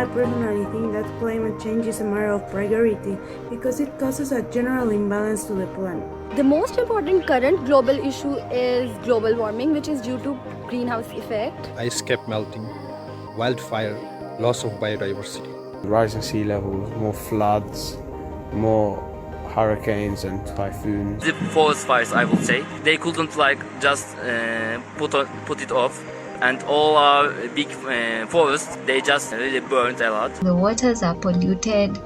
I personally think that climate change is a matter of priority because it causes a general imbalance to the planet. The most important current global issue is global warming, which is due to greenhouse effect. Ice cap melting, wildfire, loss of biodiversity. Rising sea levels, more floods, more hurricanes and typhoons. The forest fires, I would say, they couldn't just put it off, and all our big forests, they just really burned a lot. The waters are polluted,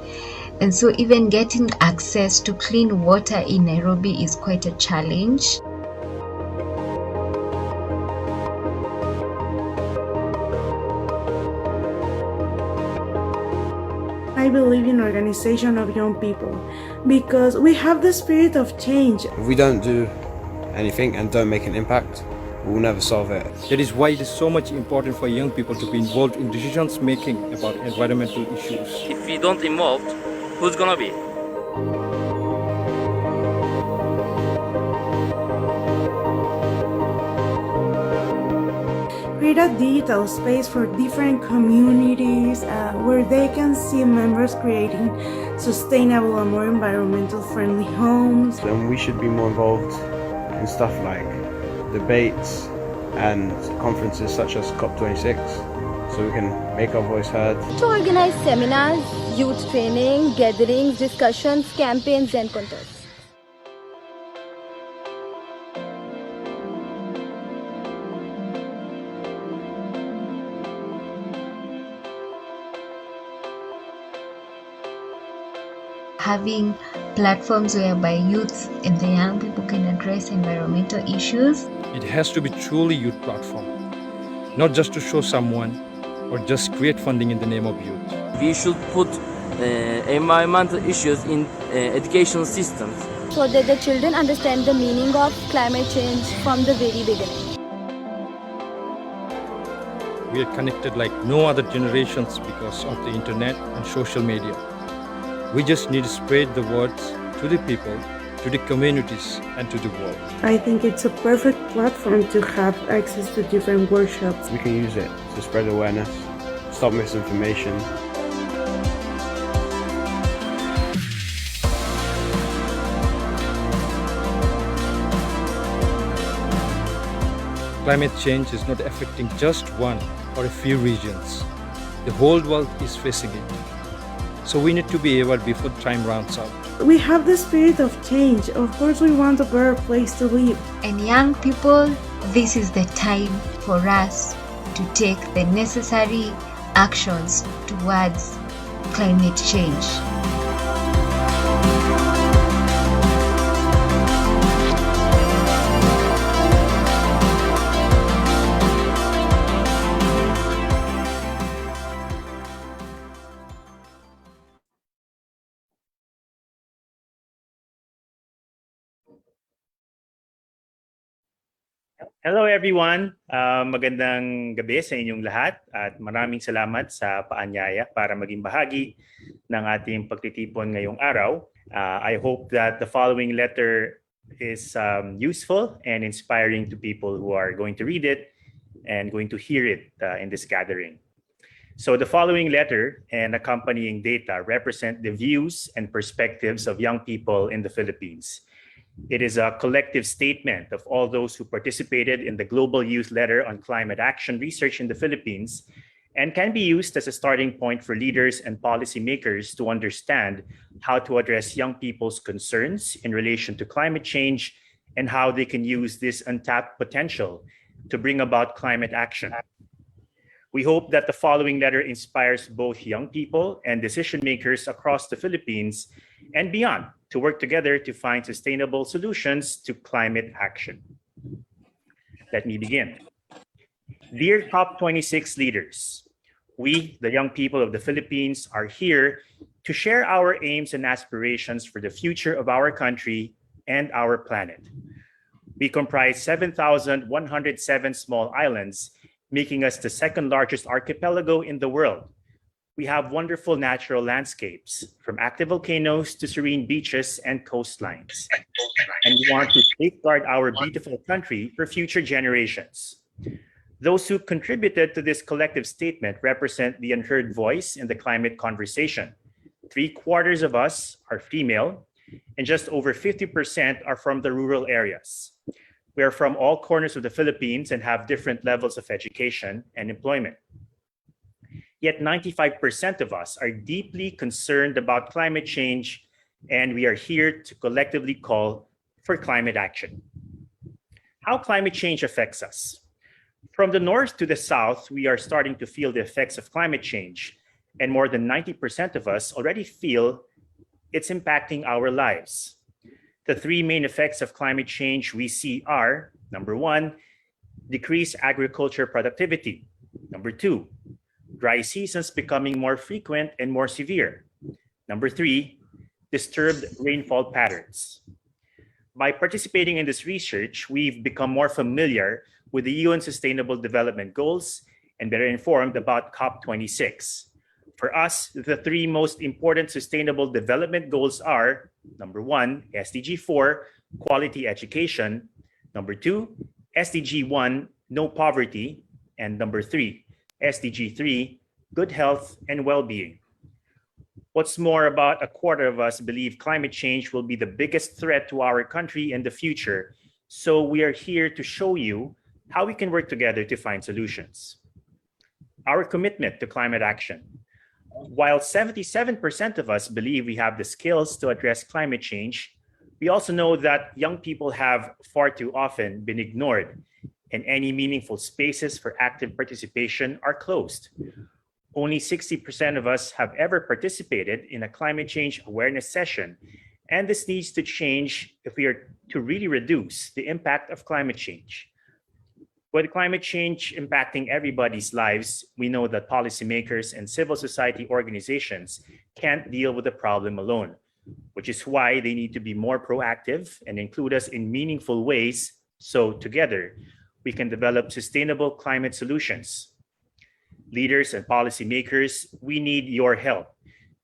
and so even getting access to clean water in Nairobi is quite a challenge. I believe in organization of young people because we have the spirit of change. If we don't do anything and don't make an impact, we'll never solve it. That is why it is so much important for young people to be involved in decisions making about environmental issues. If we don't involve, who's gonna be? Create a digital space for different communities where they can see members creating sustainable and more environmental friendly homes. Then we should be more involved in stuff like debates and conferences such as COP26, so we can make our voice heard. To organize seminars, youth training, gatherings, discussions, campaigns and contests. Having platforms whereby youth and the young people can address environmental issues. It has to be truly youth platform, not just to show someone or just create funding in the name of youth. We should put environmental issues in education systems, So that the children understand the meaning of climate change from the very beginning. We are connected like no other generations because of the internet and social media. We just need to spread the words to the people, to the communities, and to the world. I think it's a perfect platform to have access to different workshops. We can use it to spread awareness, stop misinformation. Climate change is not affecting just one or a few regions. The whole world is facing it. So we need to be aware before time runs out. We have the spirit of change. Of course, we want a better place to live. And young people, this is the time for us to take the necessary actions towards climate change. Hello everyone! Magandang gabi sa inyong lahat at maraming salamat sa paanyaya para maging bahagi ng ating pagtitipon ngayong araw. I hope that the following letter is useful and inspiring to people who are going to read it and going to hear it in this gathering. So the following letter and accompanying data represent the views and perspectives of young people in the Philippines. It is a collective statement of all those who participated in the Global Youth Letter on Climate Action Research in the Philippines and can be used as a starting point for leaders and policymakers to understand how to address young people's concerns in relation to climate change and how they can use this untapped potential to bring about climate action. We hope that the following letter inspires both young people and decision makers across the Philippines and beyond to work together to find sustainable solutions to climate action. Let me begin. Dear COP26 leaders, we, the young people of the Philippines, are here to share our aims and aspirations for the future of our country and our planet. We comprise 7,107 small islands, making us the second largest archipelago in the world. We have wonderful natural landscapes, from active volcanoes to serene beaches and coastlines. And we want to safeguard our beautiful country for future generations. Those who contributed to this collective statement represent the unheard voice in the climate conversation. 3/4 of us are female, and just over 50% are from the rural areas. We are from all corners of the Philippines and have different levels of education and employment. Yet 95% of us are deeply concerned about climate change and we are here to collectively call for climate action. How climate change affects us. From the north to the south, we are starting to feel the effects of climate change, and more than 90% of us already feel it's impacting our lives. The three main effects of climate change we see are, number one, decreased agriculture productivity. Number two, dry seasons becoming more frequent and more severe. Number three, disturbed rainfall patterns. By participating in this research, we've become more familiar with the UN Sustainable Development Goals and better informed about COP26. For us, the three most important sustainable development goals are, number one, SDG 4, quality education. Number two, SDG 1, no poverty. And number three, SDG 3, good health and well-being. What's more, about a quarter of us believe climate change will be the biggest threat to our country in the future. So we are here to show you how we can work together to find solutions. Our commitment to climate action. While 77% of us believe we have the skills to address climate change, we also know that young people have far too often been ignored, and any meaningful spaces for active participation are closed. Only 60% of us have ever participated in a climate change awareness session, and this needs to change if we are to really reduce the impact of climate change. With climate change impacting everybody's lives, we know that policymakers and civil society organizations can't deal with the problem alone, which is why they need to be more proactive and include us in meaningful ways, so together we can develop sustainable climate solutions. Leaders and policymakers, we need your help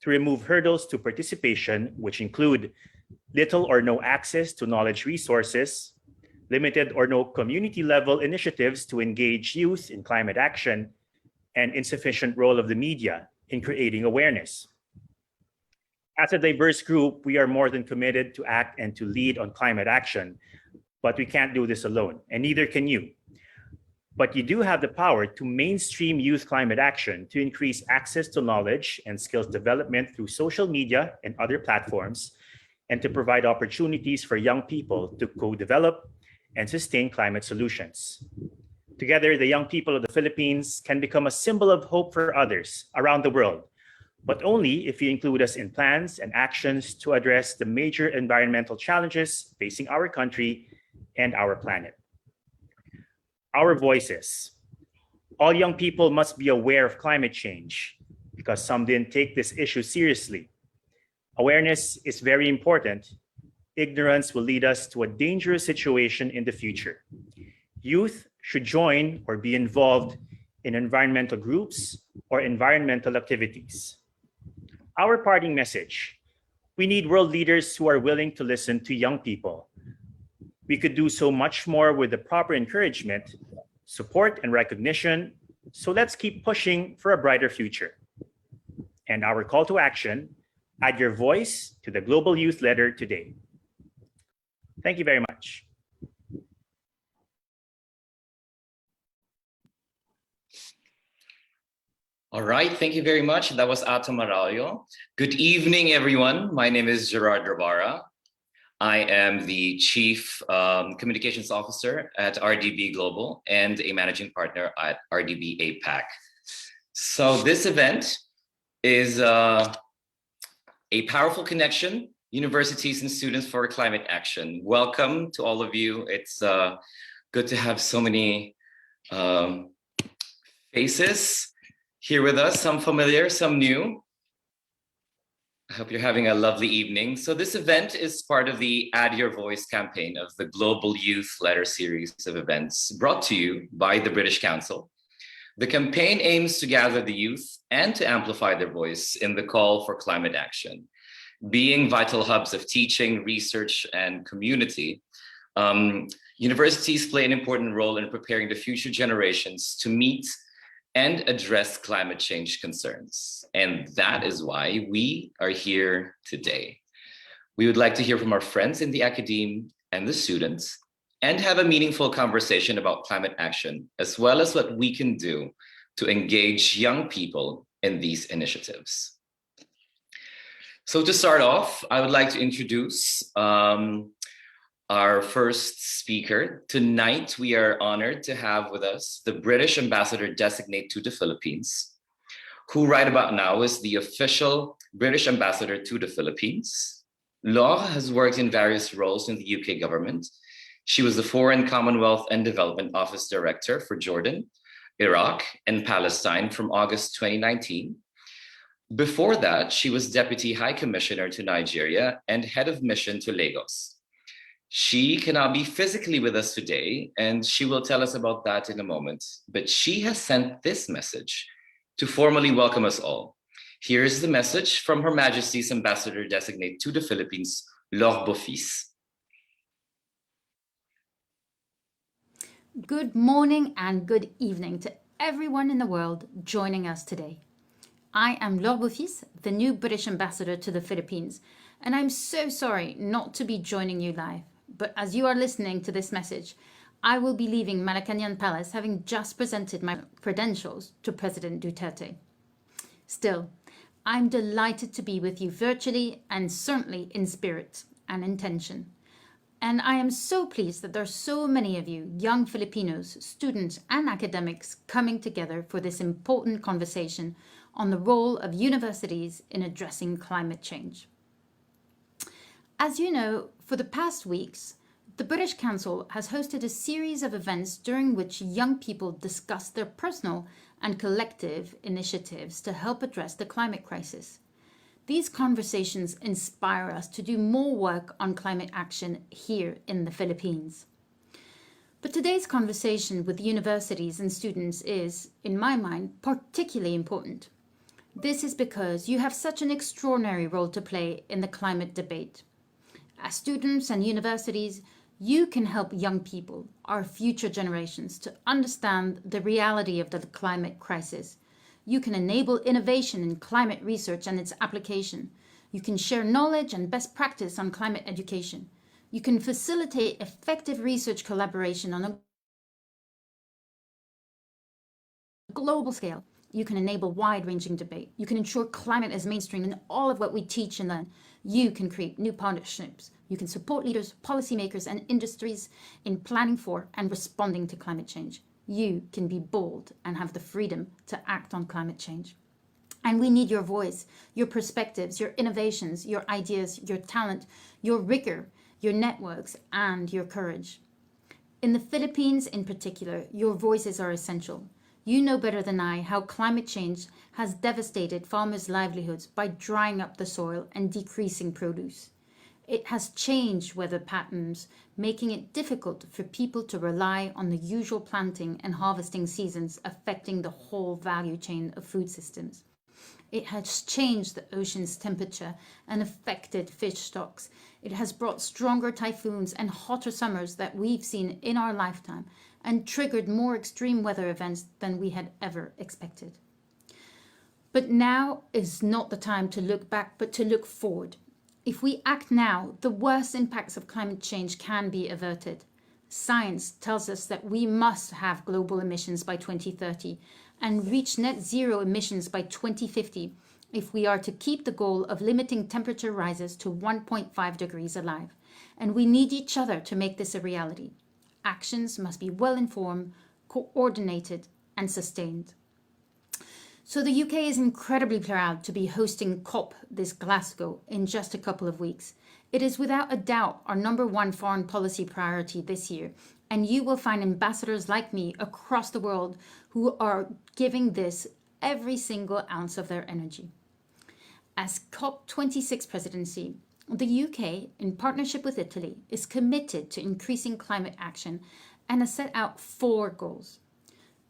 to remove hurdles to participation, which include little or no access to knowledge resources, limited or no community-level initiatives to engage youth in climate action, and insufficient role of the media in creating awareness. As a diverse group, we are more than committed to act and to lead on climate action, but we can't do this alone, and neither can you. But you do have the power to mainstream youth climate action to increase access to knowledge and skills development through social media and other platforms, and to provide opportunities for young people to co-develop and sustain climate solutions. Together, the young people of the Philippines can become a symbol of hope for others around the world, but only if you include us in plans and actions to address the major environmental challenges facing our country and our planet. Our voices. All young people must be aware of climate change because some didn't take this issue seriously. Awareness is very important. Ignorance will lead us to a dangerous situation in the future. Youth should join or be involved in environmental groups or environmental activities. Our parting message: we need world leaders who are willing to listen to young people. We could do so much more with the proper encouragement, support, and recognition, so let's keep pushing for a brighter future. And our call to action: add your voice to the Global Youth Letter today. Thank you very much. All right, thank you very much. That was Ato Maralio. Good evening, everyone. My name is Gerard Rabara. I am the Chief Communications Officer at RDB Global and a Managing Partner at RDB APAC. So this event is a powerful connection, universities and students for climate action. Welcome to all of you. It's good to have so many faces here with us, some familiar, some new. I hope you're having a lovely evening. So this event is part of the Add Your Voice campaign of the Global Youth Letter series of events brought to you by the British Council. The campaign aims to gather the youth and to amplify their voice in the call for climate action. Being vital hubs of teaching, research, and community, universities play an important role in preparing the future generations to meet and address climate change concerns. And that is why we are here today. We would like to hear from our friends in the academe and the students and have a meaningful conversation about climate action, as well as what we can do to engage young people in these initiatives. So to start off, I would like to introduce our first speaker. Tonight, we are honored to have with us the British Ambassador Designate to the Philippines, who right about now is the official British Ambassador to the Philippines. Laure has worked in various roles in the UK government. She was the Foreign, Commonwealth and Development Office Director for Jordan, Iraq, and Palestine from August 2019. Before that, she was Deputy High Commissioner to Nigeria and Head of Mission to Lagos. She cannot be physically with us today, and she will tell us about that in a moment, but she has sent this message to formally welcome us all. Here's the message from Her Majesty's Ambassador Designate to the Philippines, Laure Beaufils. Good morning and good evening to everyone in the world joining us today. I am Laure Beaufils, the new British Ambassador to the Philippines, and I'm so sorry not to be joining you live. But as you are listening to this message, I will be leaving Malacañang Palace having just presented my credentials to President Duterte. Still, I'm delighted to be with you virtually and certainly in spirit and intention. And I am so pleased that there are so many of you, young Filipinos, students and academics coming together for this important conversation on the role of universities in addressing climate change. As you know, for the past weeks, the British Council has hosted a series of events during which young people discuss their personal and collective initiatives to help address the climate crisis. These conversations inspire us to do more work on climate action here in the Philippines. But today's conversation with universities and students is, in my mind, particularly important. This is because you have such an extraordinary role to play in the climate debate. As students and universities, you can help young people, our future generations, to understand the reality of the climate crisis. You can enable innovation in climate research and its application. You can share knowledge and best practice on climate education. You can facilitate effective research collaboration on a global scale. You can enable wide-ranging debate. You can ensure climate is mainstream in all of what we teach and learn. You can create new partnerships. You can support leaders, policymakers, and industries in planning for and responding to climate change. You can be bold and have the freedom to act on climate change. And we need your voice, your perspectives, your innovations, your ideas, your talent, your rigor, your networks, and your courage. In the Philippines in particular, your voices are essential. You know better than I how climate change has devastated farmers' livelihoods by drying up the soil and decreasing produce. It has changed weather patterns, making it difficult for people to rely on the usual planting and harvesting seasons, affecting the whole value chain of food systems. It has changed the ocean's temperature and affected fish stocks. It has brought stronger typhoons and hotter summers that we've seen in our lifetime and triggered more extreme weather events than we had ever expected. But now is not the time to look back, but to look forward. If we act now, the worst impacts of climate change can be averted. Science tells us that we must have global emissions by 2030 and reach net zero emissions by 2050 if we are to keep the goal of limiting temperature rises to 1.5 degrees alive. And we need each other to make this a reality. Actions must be well-informed, coordinated, and sustained. So the UK is incredibly proud to be hosting COP this Glasgow in just a couple of weeks. It is without a doubt our #1 foreign policy priority this year, and you will find ambassadors like me across the world who are giving this every single ounce of their energy. As COP26 presidency, the UK, in partnership with Italy, is committed to increasing climate action and has set out 4 goals.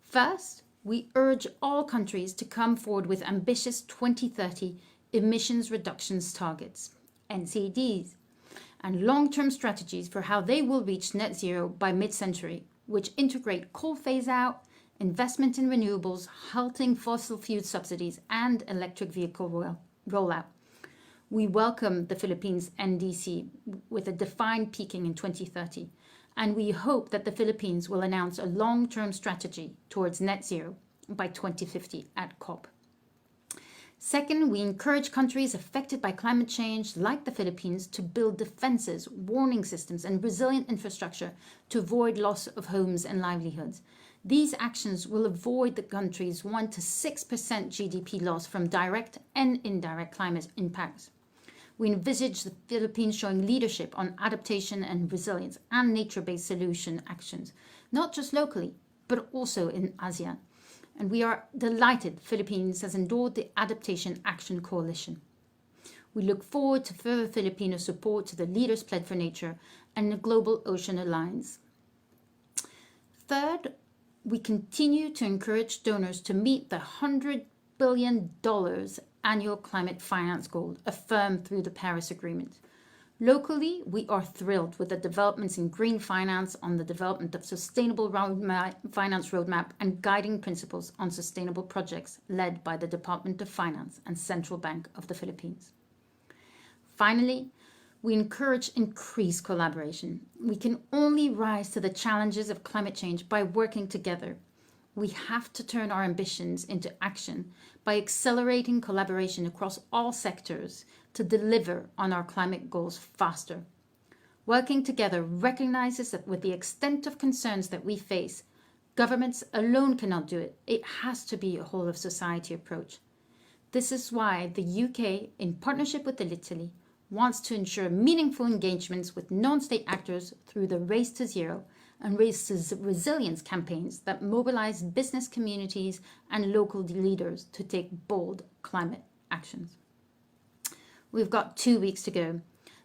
First, we urge all countries to come forward with ambitious 2030 emissions reductions targets, NCDs, and long-term strategies for how they will reach net zero by mid-century, which integrate coal phase-out, investment in renewables, halting fossil fuel subsidies, and electric vehicle rollout. We welcome the Philippines' NDC with a defined peaking in 2030, and we hope that the Philippines will announce a long-term strategy towards net zero by 2050 at COP. Second, we encourage countries affected by climate change, like the Philippines, to build defenses, warning systems, and resilient infrastructure to avoid loss of homes and livelihoods. These actions will avoid the country's 1 to 6% GDP loss from direct and indirect climate impacts. We envisage the Philippines showing leadership on adaptation and resilience and nature-based solution actions, not just locally, but also in ASEAN. And we are delighted the Philippines has endorsed the Adaptation Action Coalition. We look forward to further Filipino support to the Leaders Pledge for Nature and the Global Ocean Alliance. Third, we continue to encourage donors to meet the $100 billion annual climate finance goal affirmed through the Paris Agreement. Locally, we are thrilled with the developments in green finance on the development of sustainable finance roadmap and guiding principles on sustainable projects led by the Department of Finance and Central Bank of the Philippines. Finally, we encourage increased collaboration. We can only rise to the challenges of climate change by working together. We have to turn our ambitions into action by accelerating collaboration across all sectors to deliver on our climate goals faster. Working together recognizes that with the extent of concerns that we face, governments alone cannot do it. It has to be a whole of society approach. This is why the UK, in partnership with Italy, wants to ensure meaningful engagements with non-state actors through the Race to Zero and Race to Resilience campaigns that mobilize business communities and local leaders to take bold climate actions. We've got 2 weeks to go.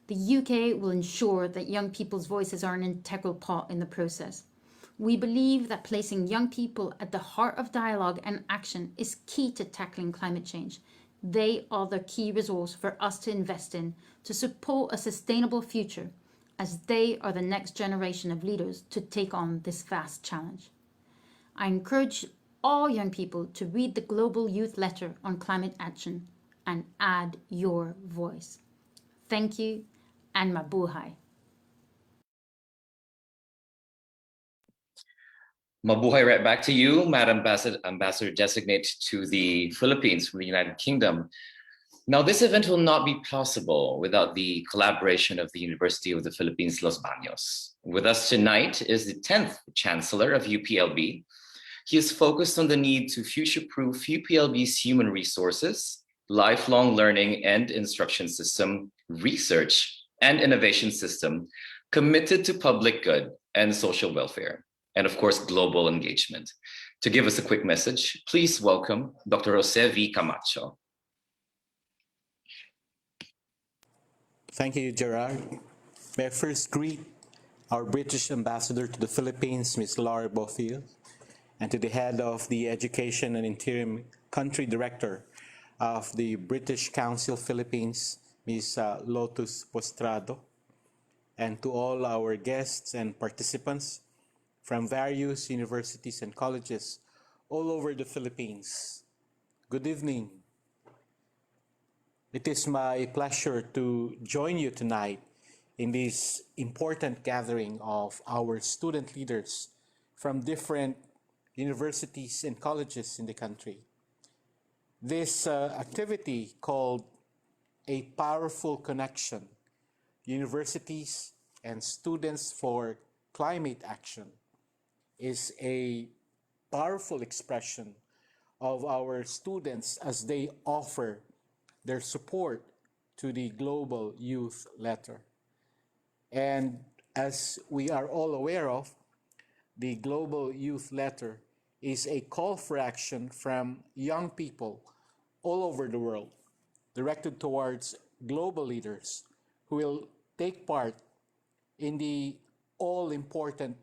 The UK will ensure that young people's voices are an integral part in the process. We believe that placing young people at the heart of dialogue and action is key to tackling climate change. They are the key resource for us to invest in to support a sustainable future, as they are the next generation of leaders to take on this vast challenge. I encourage all young people to read the Global Youth Letter on Climate Action and add your voice. Thank you, and mabuhay. Mabuhay right back to you, Madam Ambassador Designate to the Philippines from the United Kingdom. Now, this event will not be possible without the collaboration of the University of the Philippines, Los Baños. With us tonight is the 10th Chancellor of UPLB. He is focused on the need to future-proof UPLB's human resources, lifelong learning and instruction system, research and innovation system, committed to public good and social welfare, and of course, global engagement. To give us a quick message, please welcome Dr. Jose V. Camacho. Thank you, Gerard. May I first greet our British Ambassador to the Philippines, Ms. Laura Bofill, and to the head of the Education and Interim Country Director of the British Council Philippines, Ms. Lotus Postrado, and to all our guests and participants from various universities and colleges all over the Philippines. Good evening. It is my pleasure to join you tonight in this important gathering of our student leaders from different universities and colleges in the country. This activity, called A Powerful Connection, Universities and Students for Climate Action, is a powerful expression of our students as they offer their support to the Global Youth Letter. And as we are all aware of, the Global Youth Letter is a call for action from young people all over the world, directed towards global leaders who will take part in the all-important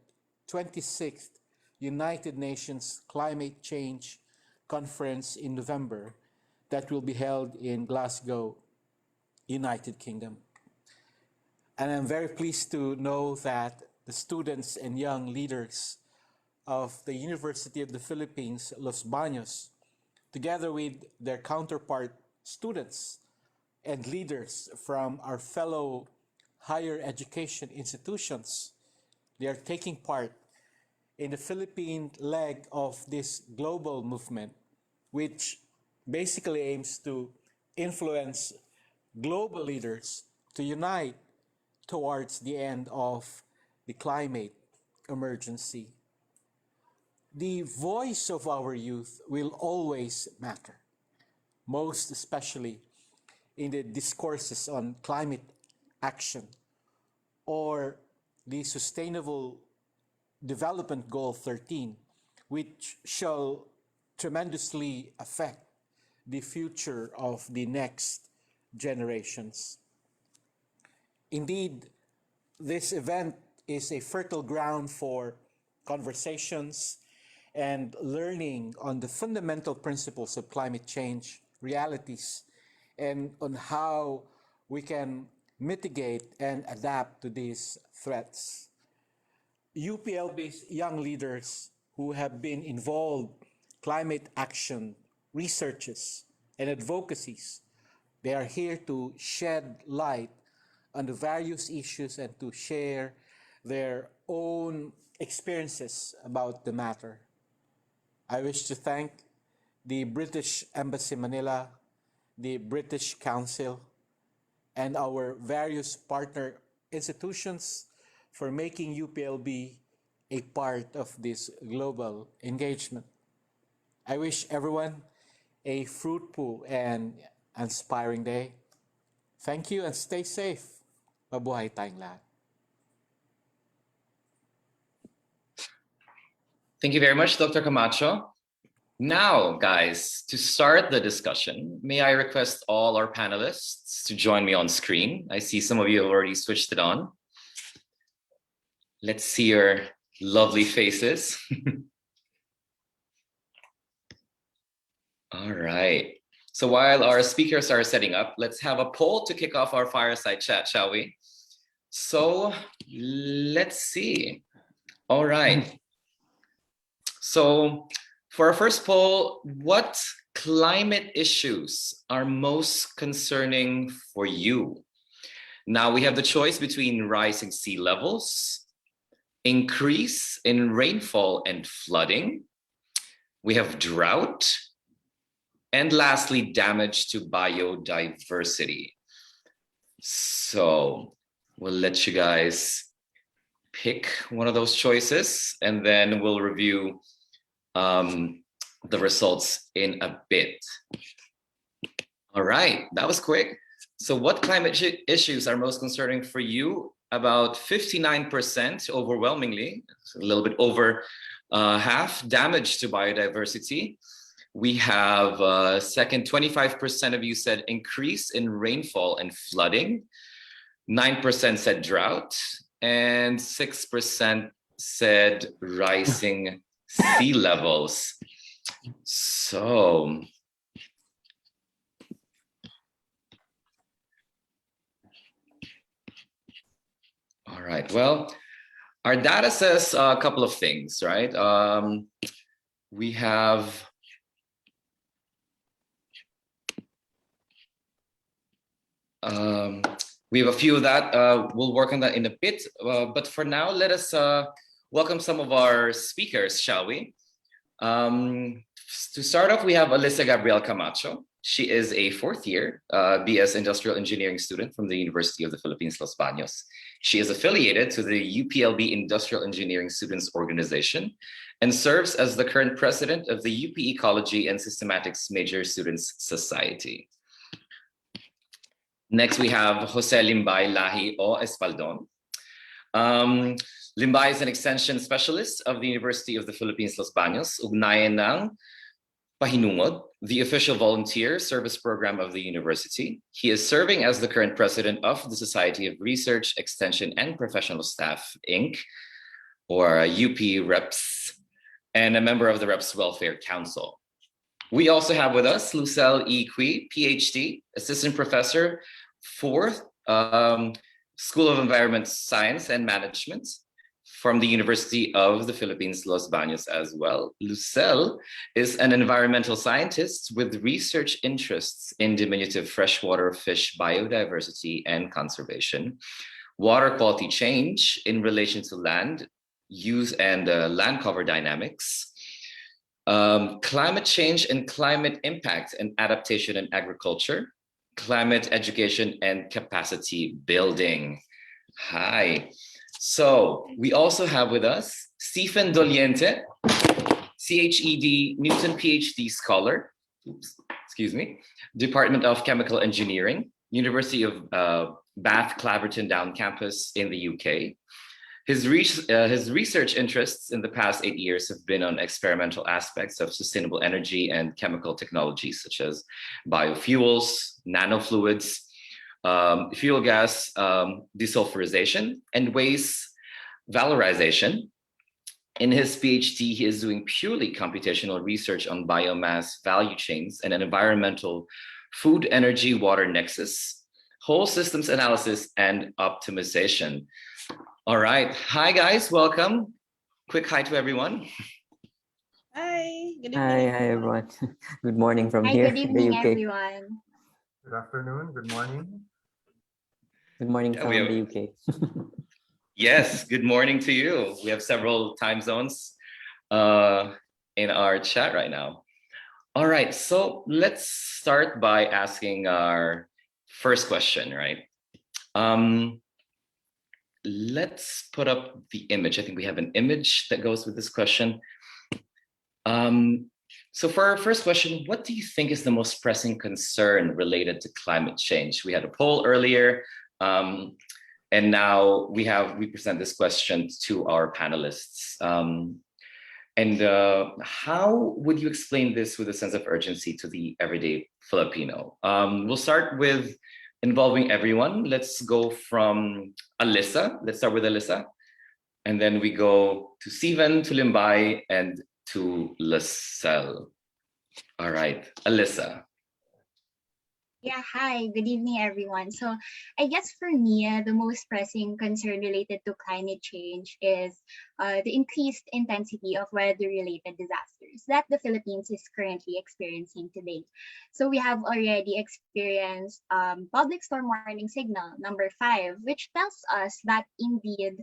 26th United Nations Climate Change Conference in November that will be held in Glasgow, United Kingdom. And I'm very pleased to know that the students and young leaders of the University of the Philippines, Los Baños, together with their counterpart students and leaders from our fellow higher education institutions, they are taking part in the Philippine leg of this global movement, which basically aims to influence global leaders to unite towards the end of the climate emergency. The voice of our youth will always matter, most especially in the discourses on climate action or the Sustainable Development Goal 13, which shall tremendously affect the future of the next generations. Indeed, this event is a fertile ground for conversations and learning on the fundamental principles of climate change realities and on how we can mitigate and adapt to these threats. UPLB's young leaders who have been involved climate action researches and advocacies, they are here to shed light on the various issues and to share their own experiences about the matter. I wish to thank the British Embassy Manila, the British Council, and our various partner institutions for making UPLB a part of this global engagement. I wish everyone a fruitful and inspiring day. Thank you and stay safe. Mabuhay tayong lahat. Thank you very much, Dr. Camacho. Now, guys, to start the discussion, may I request all our panelists to join me on screen? I see some of you have already switched it on. Let's see your lovely faces. All right. So while our speakers are setting up, let's have a poll to kick off our fireside chat, shall we? So let's see. All right. So for our first poll, what climate issues are most concerning for you? Now we have the choice between rising sea levels, increase in rainfall and flooding. We have drought, and lastly, damage to biodiversity. So we'll let you guys pick one of those choices, and then we'll review the results in a bit. All right, that was quick. So what climate issues are most concerning for you? About 59%, overwhelmingly, a little bit over half, damage to biodiversity. We have second, 25% of you said increase in rainfall and flooding. 9% said drought, and 6% said rising sea levels. So all right, well, our data says a couple of things, right? We have a few of that. We'll work on that in a bit. But for now, let us welcome some of our speakers, shall we? To start off, we have Alyssa Gabriel Camacho. She is a fourth year BS Industrial Engineering student from the University of the Philippines, Los Baños. She is affiliated to the UPLB Industrial Engineering Students Organization and serves as the current president of the UP Ecology and Systematics Major Students Society. Next, we have Jose Limbay Lahi o Espaldon. Limbay is an extension specialist of the University of the Philippines, Los Baños, ugnayan ng Pahinungod, the official volunteer service program of the university. He is serving as the current president of the Society of Research, Extension, and Professional Staff, Inc., or UP Reps, and a member of the Reps Welfare Council. We also have with us Lucelle E. Cui, PhD, assistant professor, 4th School of Environment Science and Management from the University of the Philippines, Los Baños as well. Lucelle is an environmental scientist with research interests in diminutive freshwater fish biodiversity and conservation, water quality change in relation to land use and land cover dynamics, climate change and climate impact and adaptation in agriculture, climate education and capacity building. Hi. So we also have with us Stephen Dolliente, CHED Newton PhD scholar, excuse me, Department of Chemical Engineering, University of Bath Claverton Down campus in the UK. His research interests in the past 8 years have been on experimental aspects of sustainable energy and chemical technologies such as biofuels, nanofluids, fuel gas desulfurization, and waste valorization. In his PhD, he is doing purely computational research on biomass value chains and an environmental food, energy, water nexus, whole systems analysis, and optimization. All right. Hi, guys. Welcome. Quick hi to everyone. Hi. Good evening. Hi everyone. Good morning from Hi, here good in the evening, UK. everyone. Good afternoon. Good morning. Good morning Yeah, from we have- the UK. Yes, good morning to you. We have several time zones in our chat right now. All right, so let's start by asking our first question, right? Let's put up the image. I think we have an image that goes with this question. So for our first question, what do you think is the most pressing concern related to climate change? We had a poll earlier, and now we present this question to our panelists. How would you explain this with a sense of urgency to the everyday Filipino? We'll start with involving everyone. Let's go from Alyssa. Let's start with Alyssa. And then we go to Steven, to Limbay, and to Lascelle. All right, Alyssa. Yeah, hi. Good evening, everyone. So I guess for me, the most pressing concern related to climate change is the increased intensity of weather-related disasters that the Philippines is currently experiencing today. So we have already experienced public storm warning signal number 5, which tells us that indeed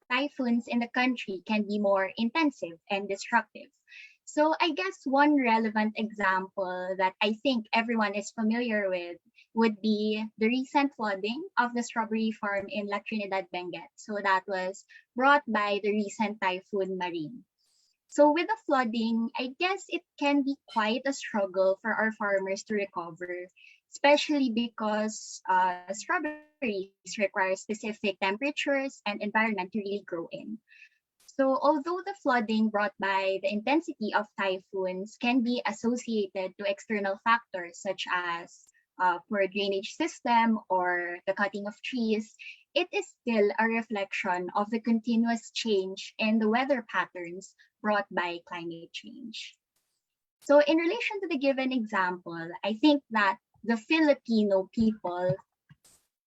typhoons in the country can be more intensive and destructive. So I guess one relevant example that I think everyone is familiar with would be the recent flooding of the strawberry farm in La Trinidad, Benguet. So that was brought by the recent typhoon Marine. So with the flooding, I guess it can be quite a struggle for our farmers to recover, especially because strawberries require specific temperatures and environment to really grow in. So although the flooding brought by the intensity of typhoons can be associated to external factors such as poor drainage system or the cutting of trees, it is still a reflection of the continuous change in the weather patterns brought by climate change. So in relation to the given example, I think that the Filipino people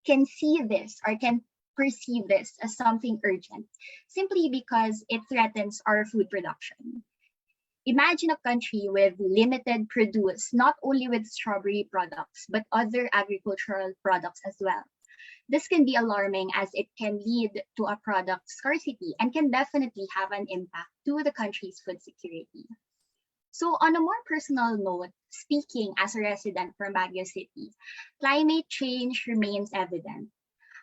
can see this or can perceive this as something urgent simply because it threatens our food production. Imagine a country with limited produce, not only with strawberry products, but other agricultural products as well. This can be alarming as it can lead to a product scarcity and can definitely have an impact to the country's food security. So on a more personal note, speaking as a resident from Baguio City, climate change remains evident.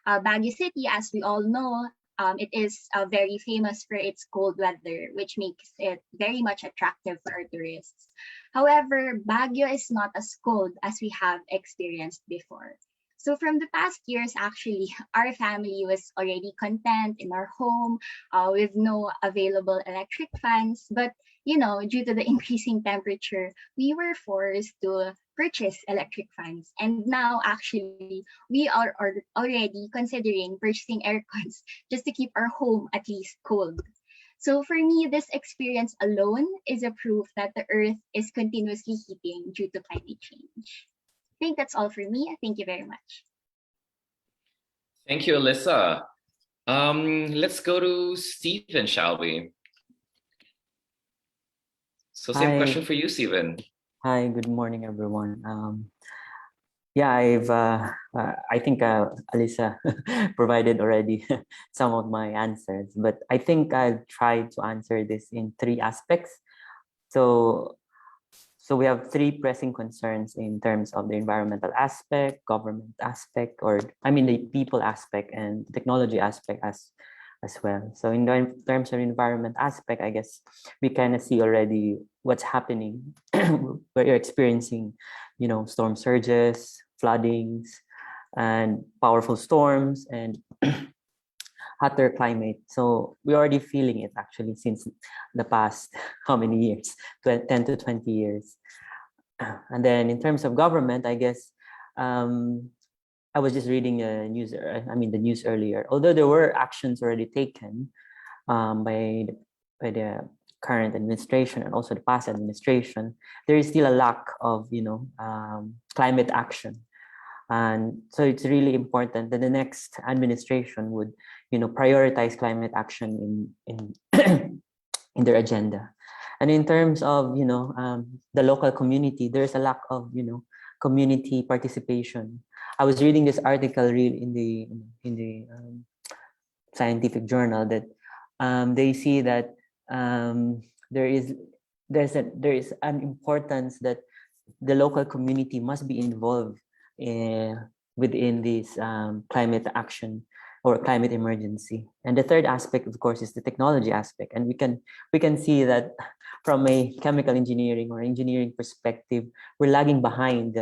Baguio City, as we all know, it is very famous for its cold weather, which makes it very much attractive for our tourists. However, Baguio is not as cold as we have experienced before. So from the past years, actually, our family was already content in our home with no available electric fans. But, you know, due to the increasing temperature, we were forced to purchase electric fans. And now, actually, we are already considering purchasing aircons just to keep our home at least cold. So for me, this experience alone is a proof that the Earth is continuously heating due to climate change. I think that's all for me. Thank you very much. Thank you, Alyssa. Let's go to Stephen, shall we? So same question for you, Stephen. Hi, good morning, everyone. Yeah, I think Alyssa provided already some of my answers, but I think I'll try to answer this in 3 aspects. So we have three pressing concerns in terms of the environmental aspect, government aspect, or I mean the people aspect and technology aspect as well. So in terms of environment aspect, I guess we kind of see already what's happening where you're experiencing, storm surges, floodings, and powerful storms and hotter climate. So we're already feeling it actually since the past how many years? 10 to 20 years. And then in terms of government, I guess I was just reading the news earlier. Although there were actions already taken by the current administration and also the past administration, there is still a lack of climate action. And so it's really important that the next administration would prioritize climate action in in their agenda. And in terms of the local community, there's a lack of community participation. I was reading this article in the scientific journal that they see that there is an importance that the local community must be involved within this climate action or climate emergency. And the third aspect, of course, is the technology aspect. And we can see that from a chemical engineering or engineering perspective, we're lagging behind,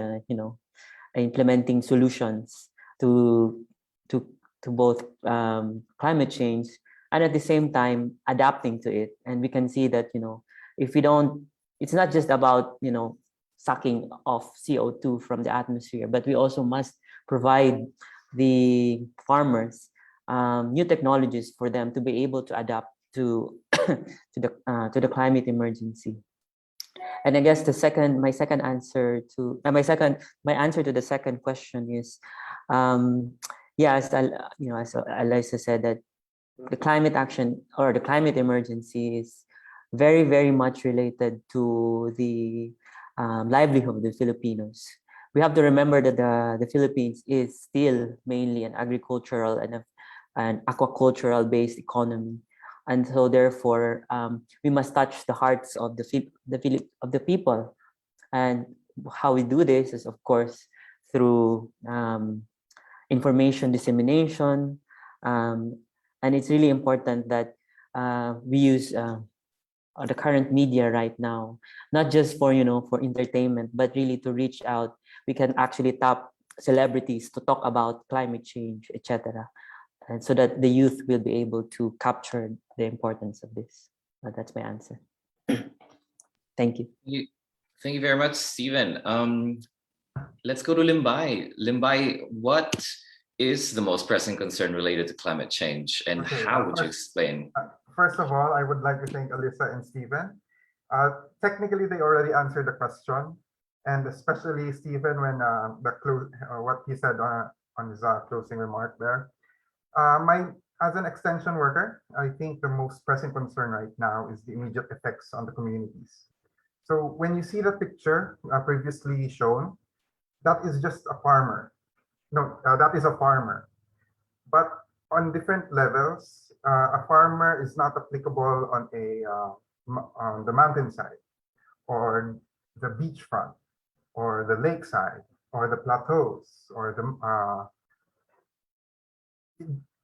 implementing solutions to both climate change and at the same time adapting to it. And we can see that if we don't, it's not just about sucking off CO2 from the atmosphere, but we also must provide the farmers new technologies for them to be able to adapt to the climate emergency. And I guess my answer to the second question is, as Alyssa said, that the climate action or the climate emergency is very, very much related to the livelihood of the Filipinos. We have to remember that the Philippines is still mainly an agricultural and an aquacultural based economy, and so therefore we must touch the hearts of the people. And how we do this is, of course, through information dissemination, and it's really important that we use the current media right now, not just for for entertainment, but really to reach out. We can actually tap celebrities to talk about climate change, etc., and so that the youth will be able to capture the importance of this. That's my answer. Thank you. Thank you very much, Stephen. Let's go to Limbay. Limbay, what is the most pressing concern related to climate change, and how would you explain? First of all, I would like to thank Alyssa and Stephen. Technically, they already answered the question, and especially Stephen when what he said on his closing remark there. As an extension worker, I think the most pressing concern right now is the immediate effects on the communities. So when you see the picture previously shown, that is just a farmer. No, that is a farmer. But on different levels, a farmer is not applicable on on the mountainside, or the beachfront, or the lakeside, or the plateaus, or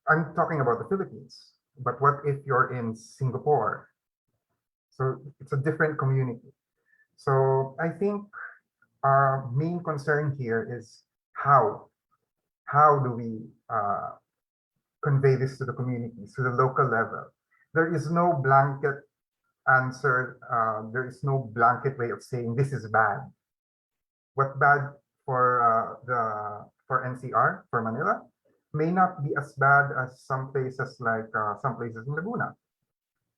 I'm talking about the Philippines. But what if you're in Singapore? So it's a different community. So I think our main concern here is how do we convey this to the communities, to the local level. There is no blanket answer. There is no blanket way of saying this is bad. What bad for NCR, for Manila, may not be as bad as some places like some places in Laguna.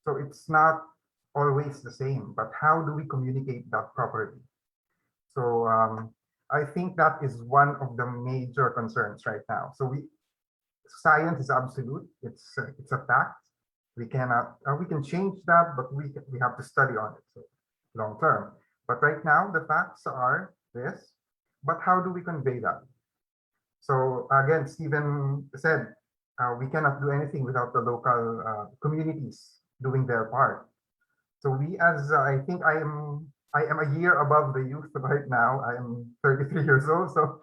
So it's not always the same, but how do we communicate that properly? So I think that is one of the major concerns right now. So science is absolute. It's a fact. We cannot we can change that, but we have to study on it so long term. But right now the facts are this. But how do we convey that? So again, Stephen said we cannot do anything without the local communities doing their part. So we, as I think I am a year above the youth right now. I am 33 years old, so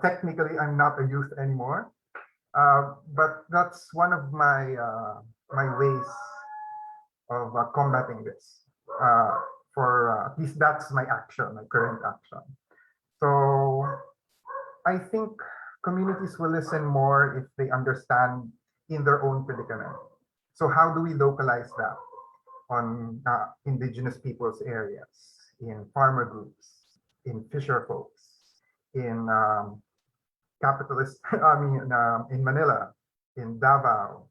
technically I'm not a youth anymore. But that's one of my my ways of combating this. For at least that's my action, my current action. So I think communities will listen more if they understand in their own predicament. So how do we localize that on indigenous peoples areas, in farmer groups, in fisher folks, in capitalist, in Manila, in Davao.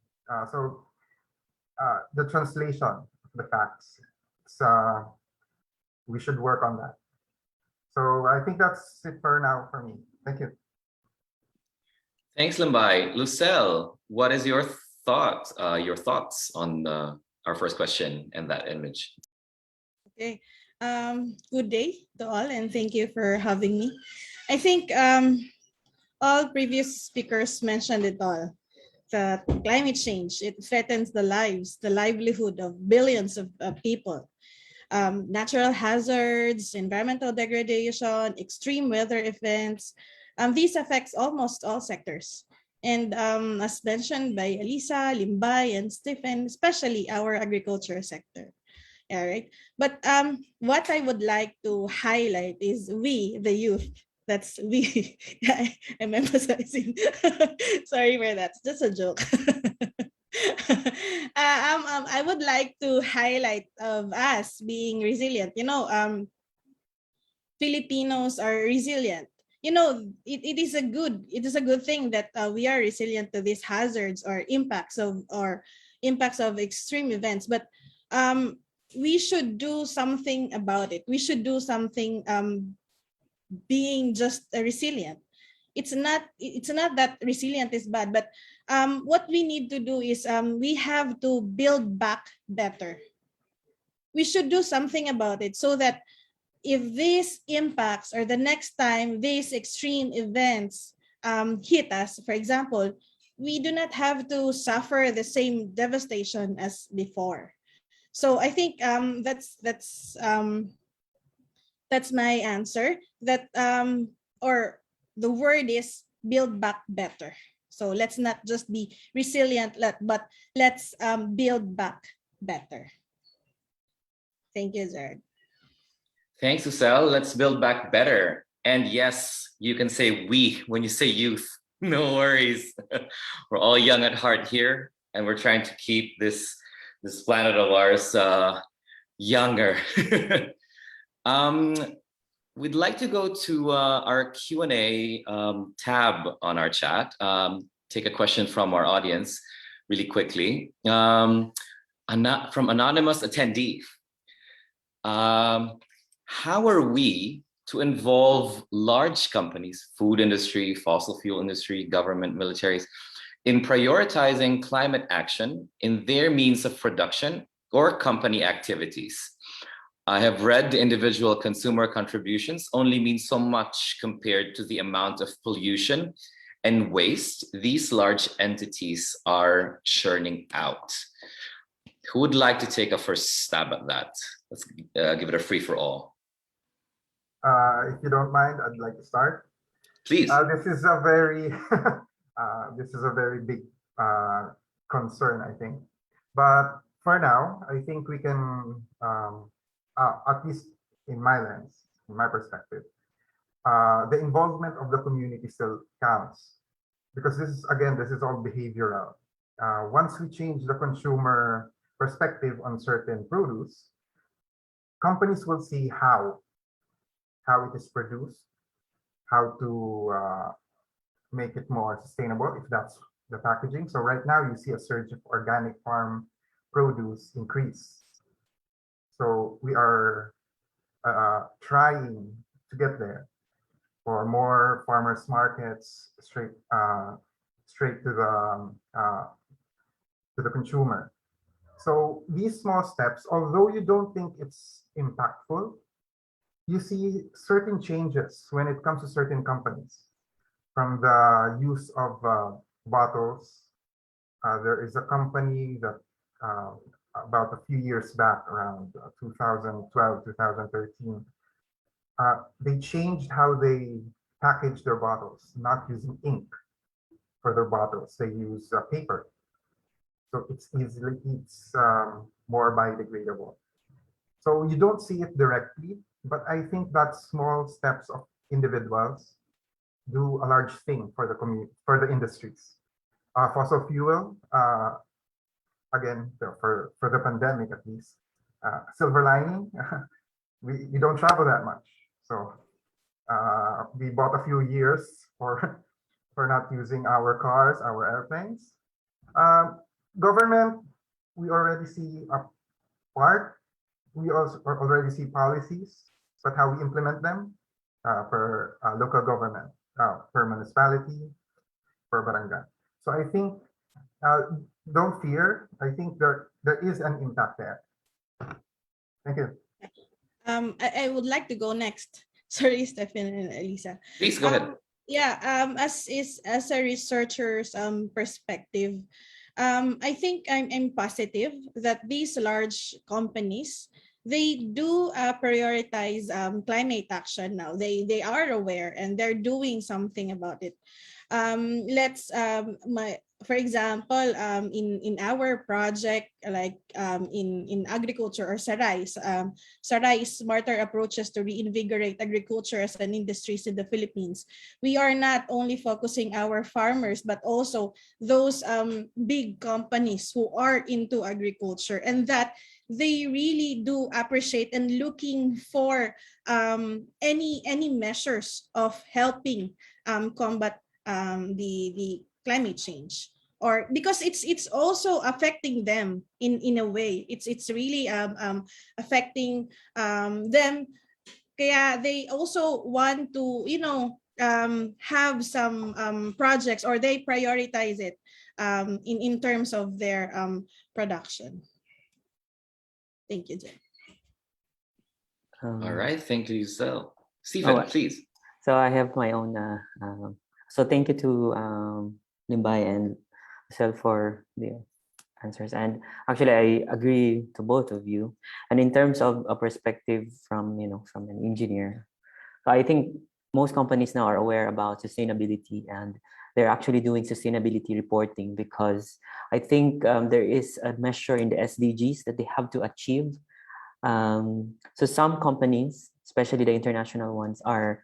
The translation of the facts, we should work on that. So I think that's it for now for me. Thank you. Thanks, Limbay. Lucelle, what is your thoughts on our first question and that image? Okay. Good day to all, and thank you for having me. I think all previous speakers mentioned it all. That climate change, it threatens the lives, the livelihood of billions of people. Natural hazards, environmental degradation, extreme weather events, these affects almost all sectors. And as mentioned by Alyssa, Limbay, and Stephen, especially our agriculture sector. All right. But what I would like to highlight is we, the youth. That's we. I'm emphasizing. Sorry for that. It's just a joke. I would like to highlight of us being resilient. Filipinos are resilient. It is a good thing that we are resilient to these hazards or impacts of extreme events. But we should do something about it. We should do something being just resilient. It's not that resilient is bad, but what we need to do is we have to build back better. We should do something about it so that if these impacts or the next time these extreme events hit us, for example, we do not have to suffer the same devastation as before. So I think that's my answer. That or the word is build back better. So let's not just be resilient, but let's build back better. Thank you, Zerd. Thanks, Lucelle. Let's build back better. And yes, you can say we when you say youth. No worries. We're all young at heart here, and we're trying to keep this planet of ours younger. We'd like to go to our Q&A tab on our chat, take a question from our audience really quickly. From anonymous attendee. How are we to involve large companies, food industry, fossil fuel industry, government, militaries, in prioritizing climate action in their means of production or company activities? I have read the individual consumer contributions only mean so much compared to the amount of pollution and waste these large entities are churning out. Who would like to take a first stab at that? Let's give it a free for all. If you don't mind, I'd like to start. Please. This is a very big concern, I think. But for now, I think we can, at least in my lens, in my perspective, the involvement of the community still counts, because this is all behavioral. Once we change the consumer perspective on certain produce, companies will see how it is produced, how to make it more sustainable, if that's the packaging. So right now you see a surge of organic farm produce increase. So we are trying to get there for more farmers markets straight to the consumer. So these small steps, although you don't think it's impactful, you see certain changes when it comes to certain companies. From the use of bottles, there is a company that about a few years back, around 2012, 2013, they changed how they package their bottles, not using ink for their bottles. They use paper. So it's more biodegradable. So you don't see it directly, but I think that small steps of individuals do a large thing for the community, for the industries. Fossil fuel, again, for the pandemic at least, silver lining, we don't travel that much. So we bought a few years for not using our cars, our airplanes. Government, we already see a part. We also already see policies, but how we implement them per local government, per municipality, per barangay. So I think don't fear. I think there is an impact there. Thank you. I would like to go next. Sorry, Stephen and Alyssa. Please go ahead. Yeah, as a researcher's perspective, I think I'm positive that these large companies, they do prioritize climate action now. They are aware and they're doing something about it. For example, in our project, like in agriculture or Sarai smarter approaches to reinvigorate agriculture as an industries in the Philippines. We are not only focusing our farmers, but also those big companies who are into agriculture, and that they really do appreciate and looking for any measures of helping combat the climate change, or because it's also affecting them in a way. It's really affecting them. Kaya they also want to have some projects, or they prioritize it in terms of their production. Thank you, Jen. All right, thank you, Giselle. Stephen, please. So I have my own. So thank you to Limbay and Giselle for the answers. And actually, I agree to both of you. And in terms of a perspective from from an engineer, I think most companies now are aware about sustainability, and they're actually doing sustainability reporting, because I think there is a measure in the SDGs that they have to achieve. So some companies, especially the international ones, are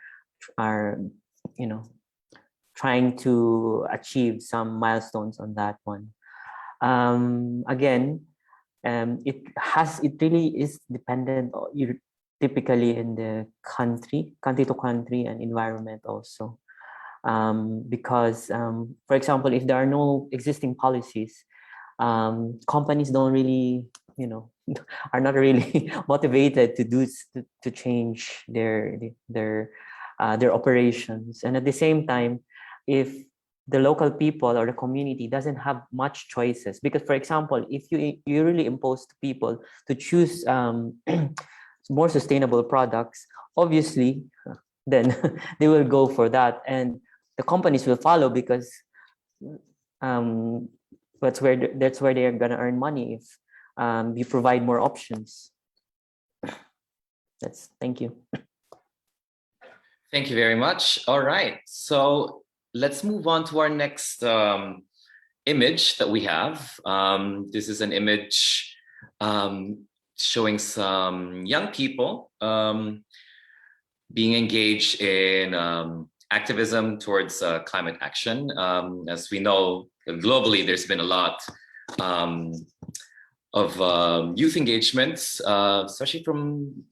trying to achieve some milestones on that one. Again, it really is dependent typically in the country to country and environment also. Because for example, if there are no existing policies, companies don't really are not really motivated to change their operations. And at the same time, if the local people or the community doesn't have much choices, because for example, if you really impose to people to choose more sustainable products, obviously then they will go for that, and the companies will follow, because that's where they are going to earn money if you provide more options. Thank you. Thank you very much. All right, so let's move on to our next image that we have. This is an image showing some young people being engaged in activism towards climate action. As we know, globally, there's been a lot of youth engagements, especially from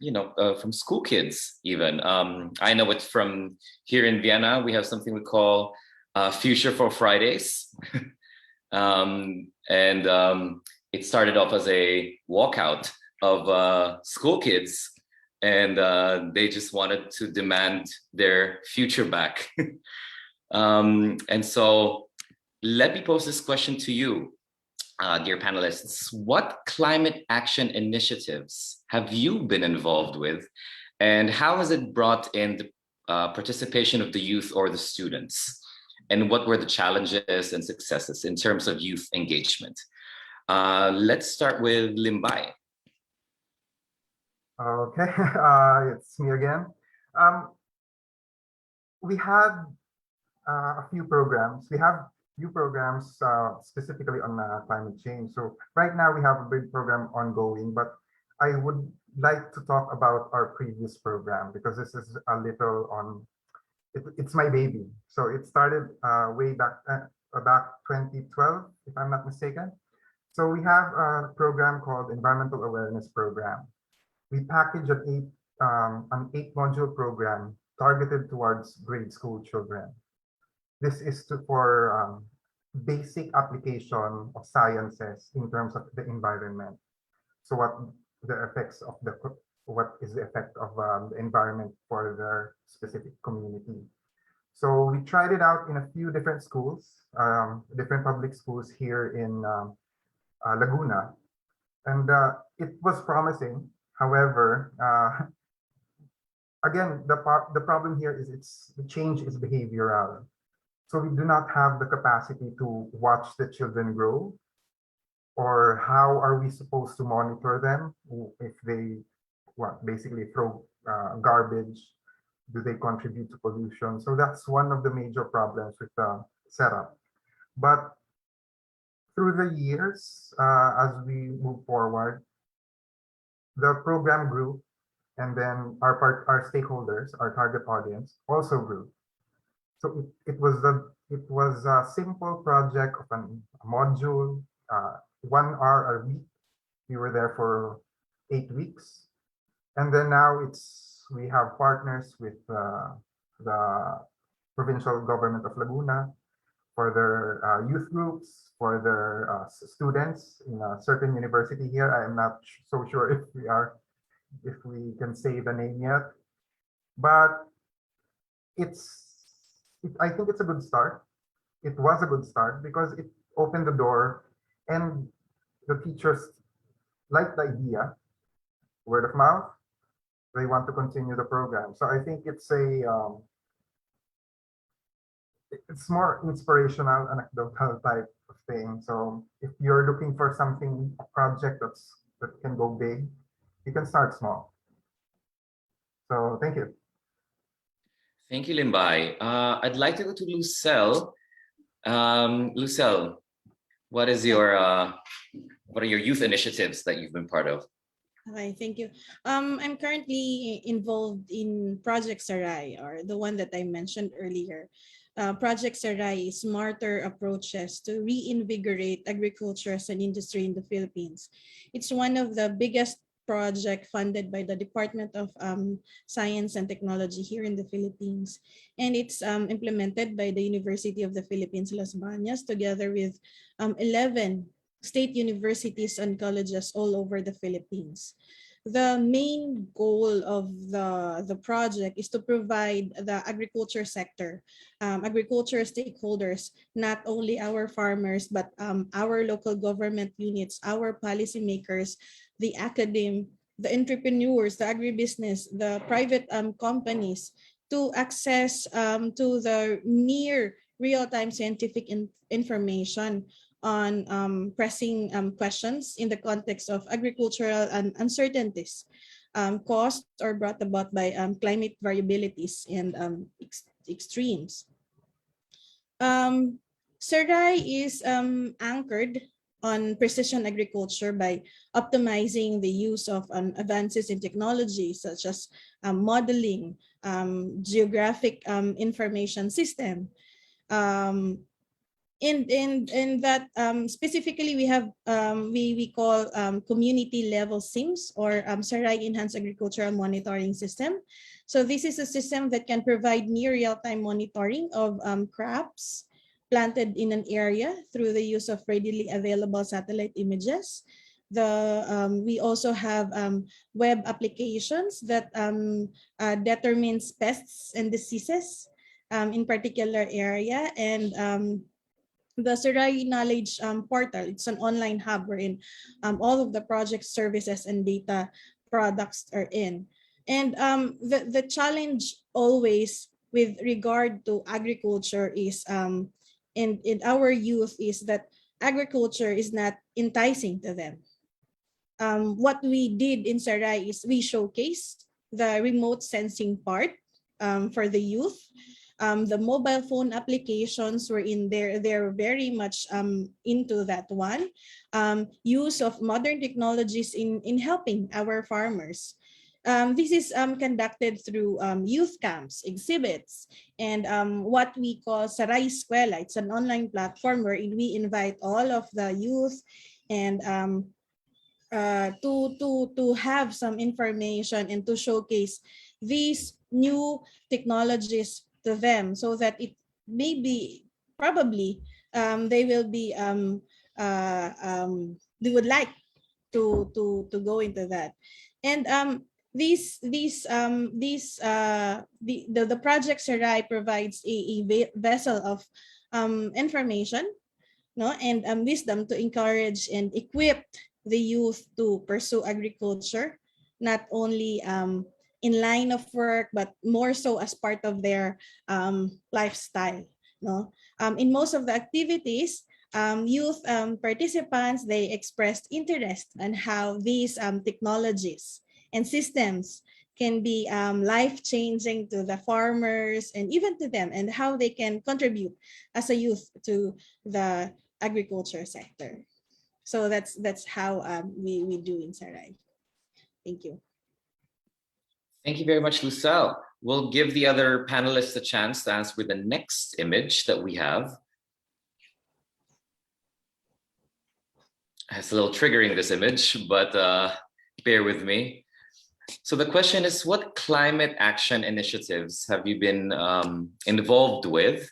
from school kids even. I know it from here in Vienna. We have something we call Future for Fridays, and it started off as a walkout of school kids, and they just wanted to demand their future back. And so let me pose this question to you, dear panelists. What climate action initiatives have you been involved with, and how has it brought in the participation of the youth or the students? And what were the challenges and successes in terms of youth engagement? Let's start with Limbay. Okay, it's me again. We had a few programs. We have few programs specifically on climate change. So right now we have a big program ongoing, but I would like to talk about our previous program because this is a little on. It's my baby. So it started way back 2012, if I'm not mistaken. So we have a program called Environmental Awareness Program. We package an 8 module program targeted towards grade school children. This is for basic application of sciences in terms of the environment. So what is the effect of the environment for their specific community. So we tried it out in a few different schools, different public schools here in Laguna, and it was promising. However, again, the problem here is the change is behavioral. So we do not have the capacity to watch the children grow, or how are we supposed to monitor them if they basically throw garbage? Do they contribute to pollution? So that's one of the major problems with the setup. But through the years, as we move forward, the program grew, and then our stakeholders, our target audience, also grew. So it was a simple project of a module, 1 hour a week. We were there for 8 weeks, and then now we have partners with the provincial government of Laguna for their youth groups, for their students in a certain university here. I am not so sure if we can say the name yet, but I think it's a good start. It was a good start because it opened the door, and the teachers liked the idea, word of mouth. They want to continue the program. So I think it's more inspirational, anecdotal type of thing. So if you're looking for a project that can go big, you can start small. So thank you. Thank you, Limbay. I'd like to go to Lucelle. Lucelle, what are your youth initiatives that you've been part of? Okay, thank you. I'm currently involved in Project Sarai, or the one that I mentioned earlier. Project Sarai is smarter approaches to reinvigorate agriculture as an industry in the Philippines. It's one of the biggest project funded by the Department of Science and Technology here in the Philippines. And it's implemented by the University of the Philippines, Las Baños, together with 11 state universities and colleges all over the Philippines. The main goal of the project is to provide the agriculture sector, agriculture stakeholders, not only our farmers, but our local government units, our policymakers, the academe, the entrepreneurs, the agribusiness, the private companies, to access to the near real-time scientific information on pressing questions in the context of agricultural uncertainties caused or brought about by climate variabilities and extremes. Sarai is anchored on precision agriculture by optimizing the use of advances in technology such as modeling, geographic information system. In that specifically we have we call community level SIMS, or Sarai Enhanced Agricultural Monitoring System. So this is a system that can provide near real-time monitoring of crops planted in an area through the use of readily available satellite images. We also have web applications that determines pests and diseases in particular area, and the Sarai Knowledge Portal. It's an online hub wherein all of the project services and data products are in. And the challenge always with regard to agriculture is in our youth is that agriculture is not enticing to them. What we did in Sarai is we showcased the remote sensing part for the youth. The mobile phone applications were in there. They're very much into that one. Use of modern technologies in helping our farmers. This is conducted through youth camps, exhibits, and what we call Saray Eskwela. It's an online platform where we invite all of the youth and to have some information and to showcase these new technologies to them, so that it may be probably they will be they would like to go into that. And the project Sarai provides a vessel of information, no, and wisdom to encourage and equip the youth to pursue agriculture, not only in line of work, but more so as part of their lifestyle. No, in most of the activities, youth participants, they expressed interest in how these technologies and systems can be life-changing to the farmers and even to them, and how they can contribute as a youth to the agriculture sector. So that's how we do in Sarai. Thank you. Thank you very much, Lucelle. We'll give the other panelists a chance to answer with the next image that we have. It's a little triggering, this image, but bear with me. So the question is, what climate action initiatives have you been involved with?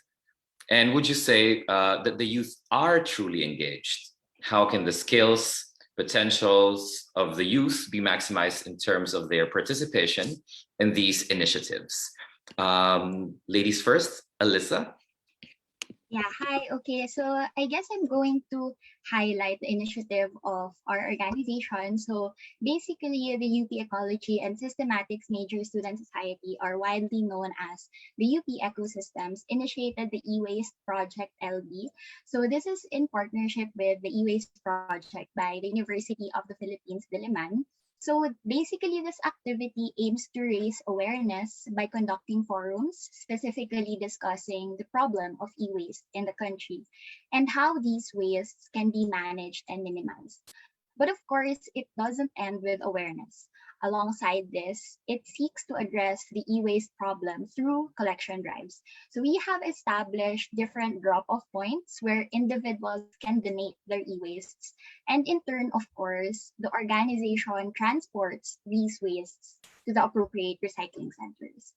And would you say that the youth are truly engaged? How can the skills, potentials of the youth be maximized in terms of their participation in these initiatives? Ladies first, Alyssa. Yeah, hi. Okay, so I guess I'm going to highlight the initiative of our organization. So basically, the UP Ecology and Systematics Major Student Society, are widely known as the UP Ecosystems, initiated the E-Waste Project LB. So this is in partnership with the E-Waste Project by the University of the Philippines, Diliman. So basically, this activity aims to raise awareness by conducting forums, specifically discussing the problem of e-waste in the country and how these wastes can be managed and minimized. But of course, it doesn't end with awareness. Alongside this, it seeks to address the e-waste problem through collection drives. So we have established different drop-off points where individuals can donate their e-wastes. And in turn, of course, the organization transports these wastes to the appropriate recycling centers.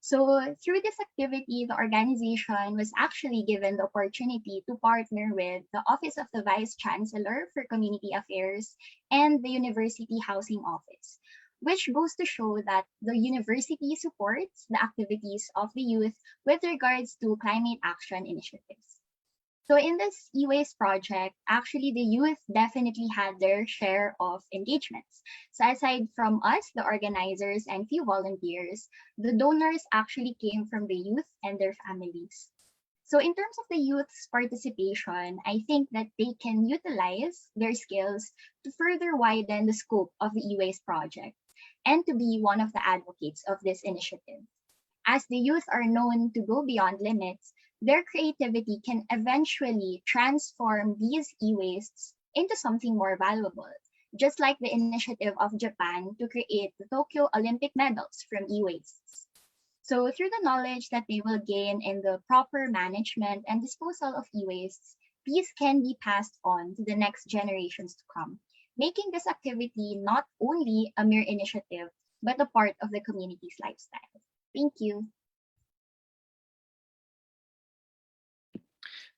So through this activity, the organization was actually given the opportunity to partner with the Office of the Vice Chancellor for Community Affairs and the University Housing Office, which goes to show that the university supports the activities of the youth with regards to climate action initiatives. So in this e-waste project, actually the youth definitely had their share of engagements. So aside from us, the organizers and few volunteers, the donors actually came from the youth and their families. So in terms of the youth's participation, I think that they can utilize their skills to further widen the scope of the e-waste project and to be one of the advocates of this initiative. As the youth are known to go beyond limits, their creativity can eventually transform these e-wastes into something more valuable, just like the initiative of Japan to create the Tokyo Olympic medals from e-wastes. So through the knowledge that they will gain in the proper management and disposal of e-wastes, these can be passed on to the next generations to come, making this activity not only a mere initiative, but a part of the community's lifestyle. Thank you.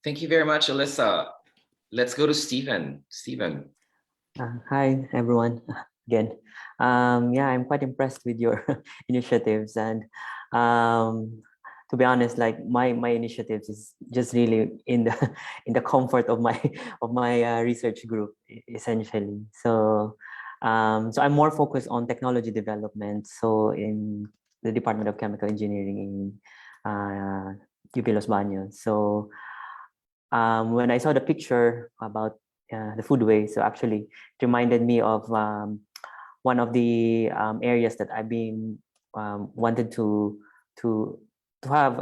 Thank you very much, Alyssa. Let's go to Stephen. Stephen. Hi, everyone. Again, yeah, I'm quite impressed with your initiatives, and to be honest, like my initiatives is just really in the in the comfort of my research group, essentially. So so I'm more focused on technology development. So in the Department of Chemical Engineering in UP Los Baños. So when I saw the picture about the food waste, so actually it reminded me of one of the areas that I've been wanted to have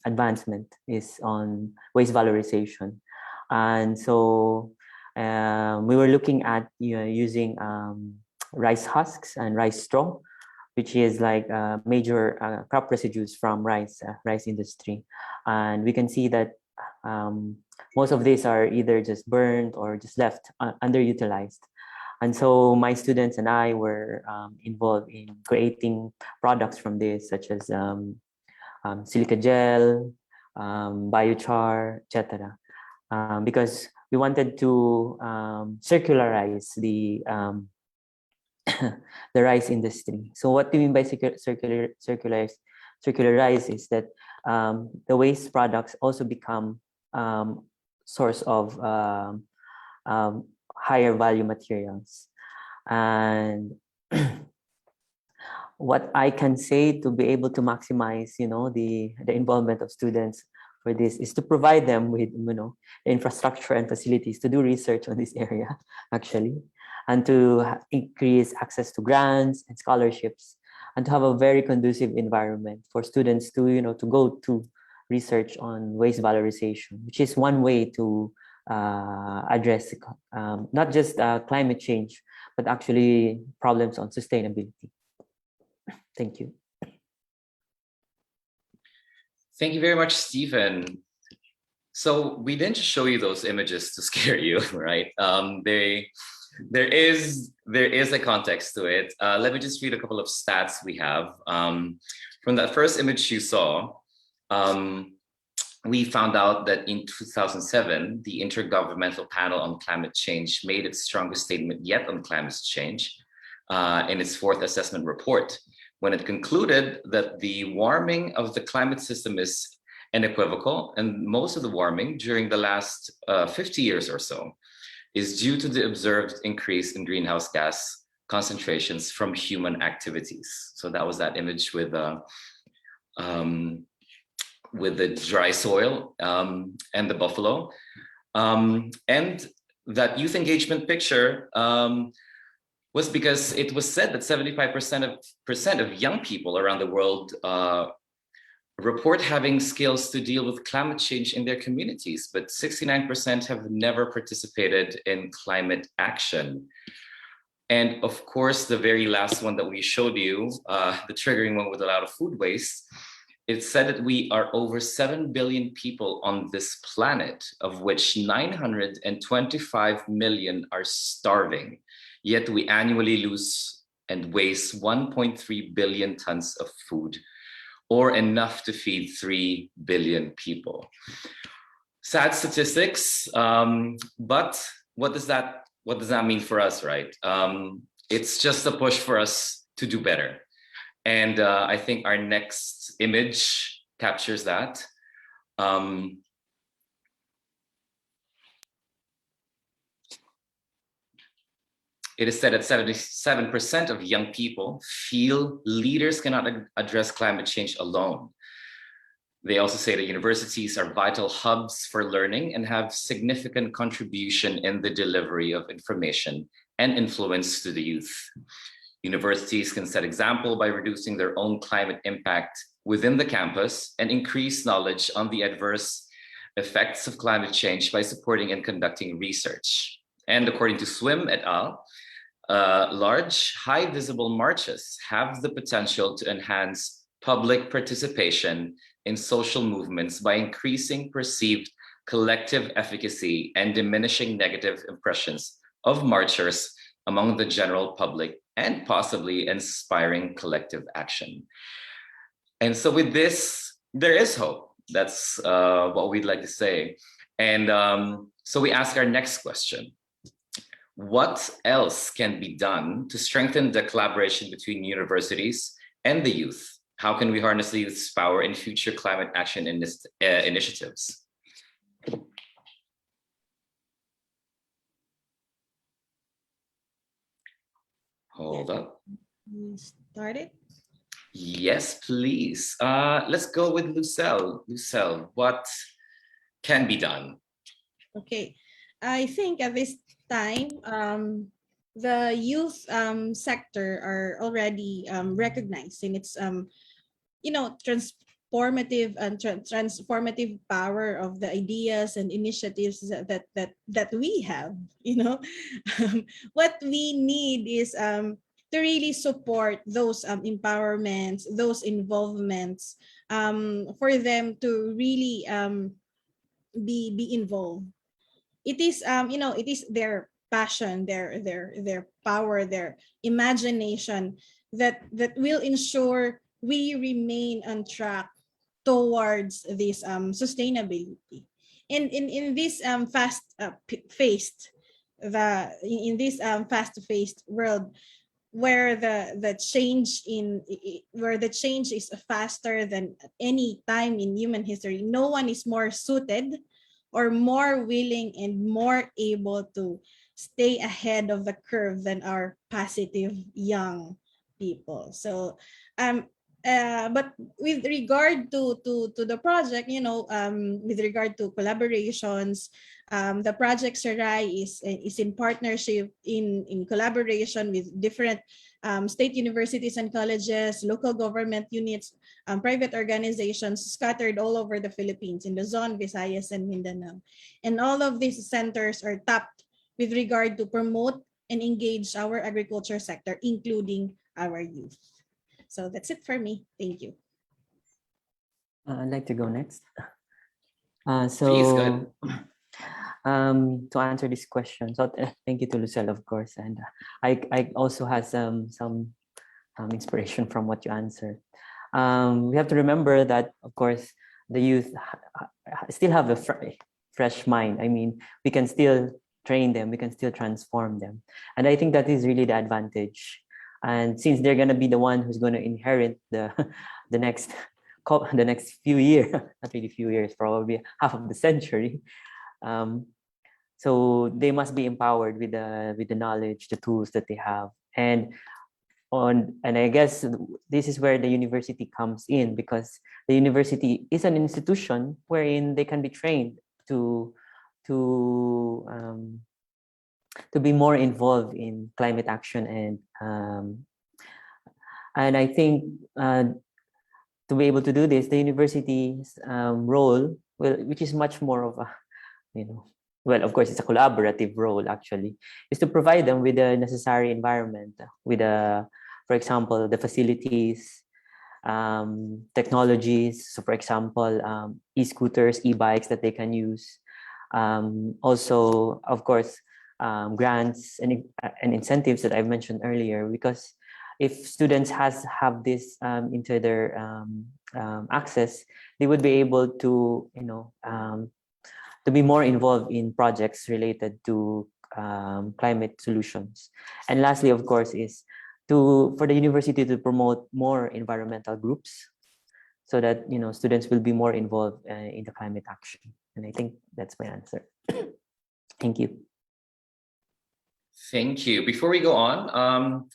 advancement is on waste valorization. And so we were looking at using rice husks and rice straw, which is like major crop residues from rice industry. And we can see that most of these are either just burned or just left underutilized. And so my students and I were involved in creating products from this, such as silica gel, biochar, etc. Because we wanted to circularize the the rice industry. So what do you mean by circularize is that the waste products also become source of higher value materials. And what I can say to be able to maximize, the involvement of students for this is to provide them with, infrastructure and facilities to do research on this area, actually, and to increase access to grants and scholarships, and to have a very conducive environment for students to, to go to research on waste valorization, which is one way to address not just climate change, but actually problems on sustainability. Thank you. Thank you very much, Stephen. So we didn't just show you those images to scare you, right? There is a context to it. Let me just read a couple of stats we have. From that first image you saw, we found out that in 2007, the Intergovernmental Panel on Climate Change made its strongest statement yet on climate change in its fourth assessment report, when it concluded that the warming of the climate system is unequivocal, and most of the warming during the last 50 years or so is due to the observed increase in greenhouse gas concentrations from human activities. So that was that image with the dry soil and the buffalo. And that youth engagement picture was because it was said that 75% of young people around the world report having skills to deal with climate change in their communities, but 69% have never participated in climate action. And of course, the very last one that we showed you, the triggering one with a lot of food waste, it said that we are over 7 billion people on this planet, of which 925 million are starving. Yet we annually lose and waste 1.3 billion tons of food, or enough to feed 3 billion people. Sad statistics, but what does that mean for us, right? It's just a push for us to do better. And I think our next image captures that. It is said that 77% of young people feel leaders cannot address climate change alone. They also say that universities are vital hubs for learning and have significant contribution in the delivery of information and influence to the youth. Universities can set example by reducing their own climate impact within the campus and increase knowledge on the adverse effects of climate change by supporting and conducting research. And according to Swim et al., large, high visible marches have the potential to enhance public participation in social movements by increasing perceived collective efficacy and diminishing negative impressions of marchers among the general public, and possibly inspiring collective action. And so with this, there is hope. That's what we'd like to say. And so we ask our next question. What else can be done to strengthen the collaboration between universities and the youth? How can we harness the youth's power in future climate action initiatives? Hold up. Start it? Yes, please. Let's go with Lucelle. Lucelle, what can be done? Okay, I think at this time, the youth sector are already recognized in its transformative and transformative power of the ideas and initiatives that we have. What we need is to really support those empowerments, those involvements, for them to really be involved. It is it is their passion, their power, their imagination that will ensure we remain on track towards this sustainability. And in this fast-paced in this fast-paced world, where the change where the change is faster than at any time in human history, no one is more suited or more willing and more able to stay ahead of the curve than our positive young people. So but with regard to the project, with regard to collaborations, the project Sarai is in partnership, in collaboration with different state universities and colleges, local government units, private organizations scattered all over the Philippines, in Luzon, Visayas, and Mindanao. And all of these centers are tapped with regard to promote and engage our agriculture sector, including our youth. So that's it for me. Thank you. I'd like to go next. Please, go ahead. To answer this question, so thank you to Lucelle, of course, and I also have some inspiration from what you answered. We have to remember that, of course, the youth still have a fresh mind. I mean, we can still train them, we can still transform them, and I think that is really the advantage. And since they're gonna be the one who's gonna inherit the next few years, not really few years, probably half of the century. So they must be empowered with the knowledge, the tools that they have, and I guess this is where the university comes in, because the university is an institution wherein they can be trained to be more involved in climate action, and I think to be able to do this, the university's role, which is much more of a, well, of course, it's a collaborative role actually, is to provide them with the necessary environment, with for example, the facilities, technologies. So for example, e-scooters, e-bikes that they can use. Also, of course, grants and incentives that I've mentioned earlier, because if students have this into their access, they would be able to to be more involved in projects related to climate solutions. And lastly, of course, is for the university to promote more environmental groups, so that students will be more involved in the climate action. And I think that's my answer. Thank you. Thank you. Before we go on,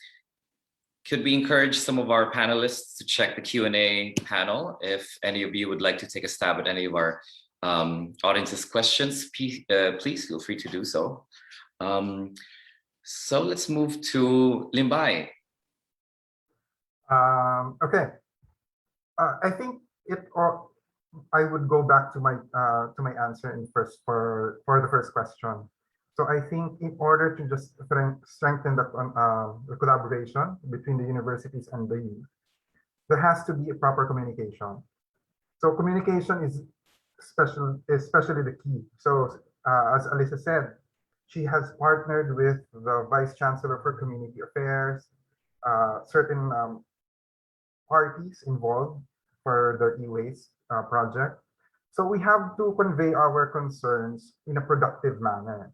could we encourage some of our panelists to check the Q&A panel if any of you would like to take a stab at any of our audience's questions? Please feel free to do so. So let's move to Limbay. Okay. I think I would go back to my answer for the first question. So I think in order to just strengthen the collaboration between the universities and the youth, there has to be a proper communication. So communication is especially the key. So as Alyssa said, she has partnered with the Vice Chancellor for Community Affairs, certain parties involved for the e-waste project. So we have to convey our concerns in a productive manner.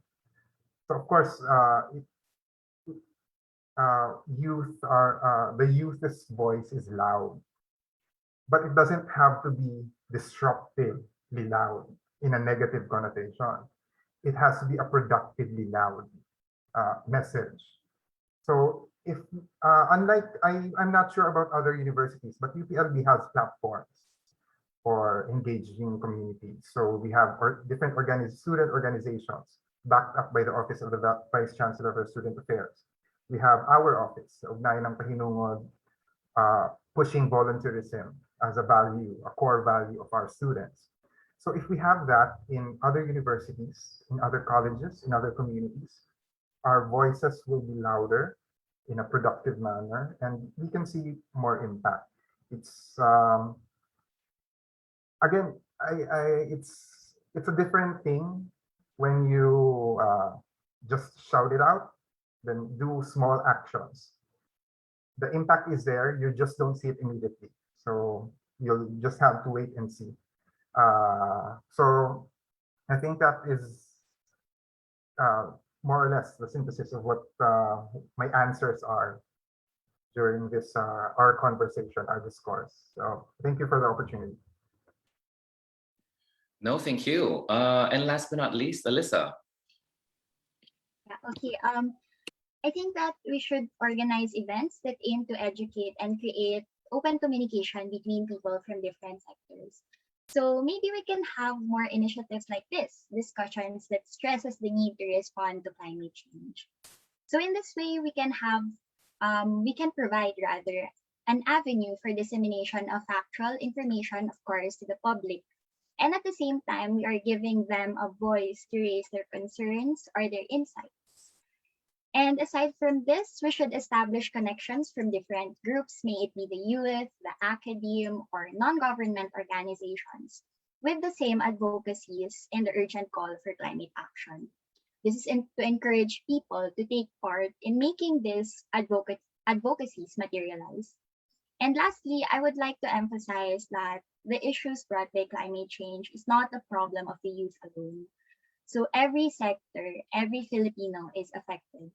So of course, the youth's voice is loud, but it doesn't have to be disruptively loud in a negative connotation. It has to be a productively loud message. So if unlike I'm not sure about other universities, but UPLB has platforms or engaging communities. So we have different student organizations backed up by the Office of the Vice Chancellor for Student Affairs. We have our office, Ugnayan ng Pahinungod, pushing volunteerism as a value, a core value of our students. So if we have that in other universities, in other colleges, in other communities, our voices will be louder in a productive manner, and we can see more impact. It's again, it's a different thing when you just shout it out, then do small actions. The impact is there, you just don't see it immediately. So you'll just have to wait and see. So I think that is more or less the synthesis of what my answers are during this our conversation, our discourse. So thank you for the opportunity. No, thank you. And last but not least, Alyssa. Yeah, okay. I think that we should organize events that aim to educate and create open communication between people from different sectors. So maybe we can have more initiatives like this, discussions that stresses the need to respond to climate change. So in this way, we can provide rather an avenue for dissemination of factual information, of course, to the public. And at the same time, we are giving them a voice to raise their concerns or their insights. And aside from this, we should establish connections from different groups, may it be the youth, the academe, or non-government organizations, with the same advocacies and the urgent call for climate action. This is to encourage people to take part in making these advocacies materialize. And lastly, I would like to emphasize that the issues brought by climate change is not a problem of the youth alone. So every sector, every Filipino is affected.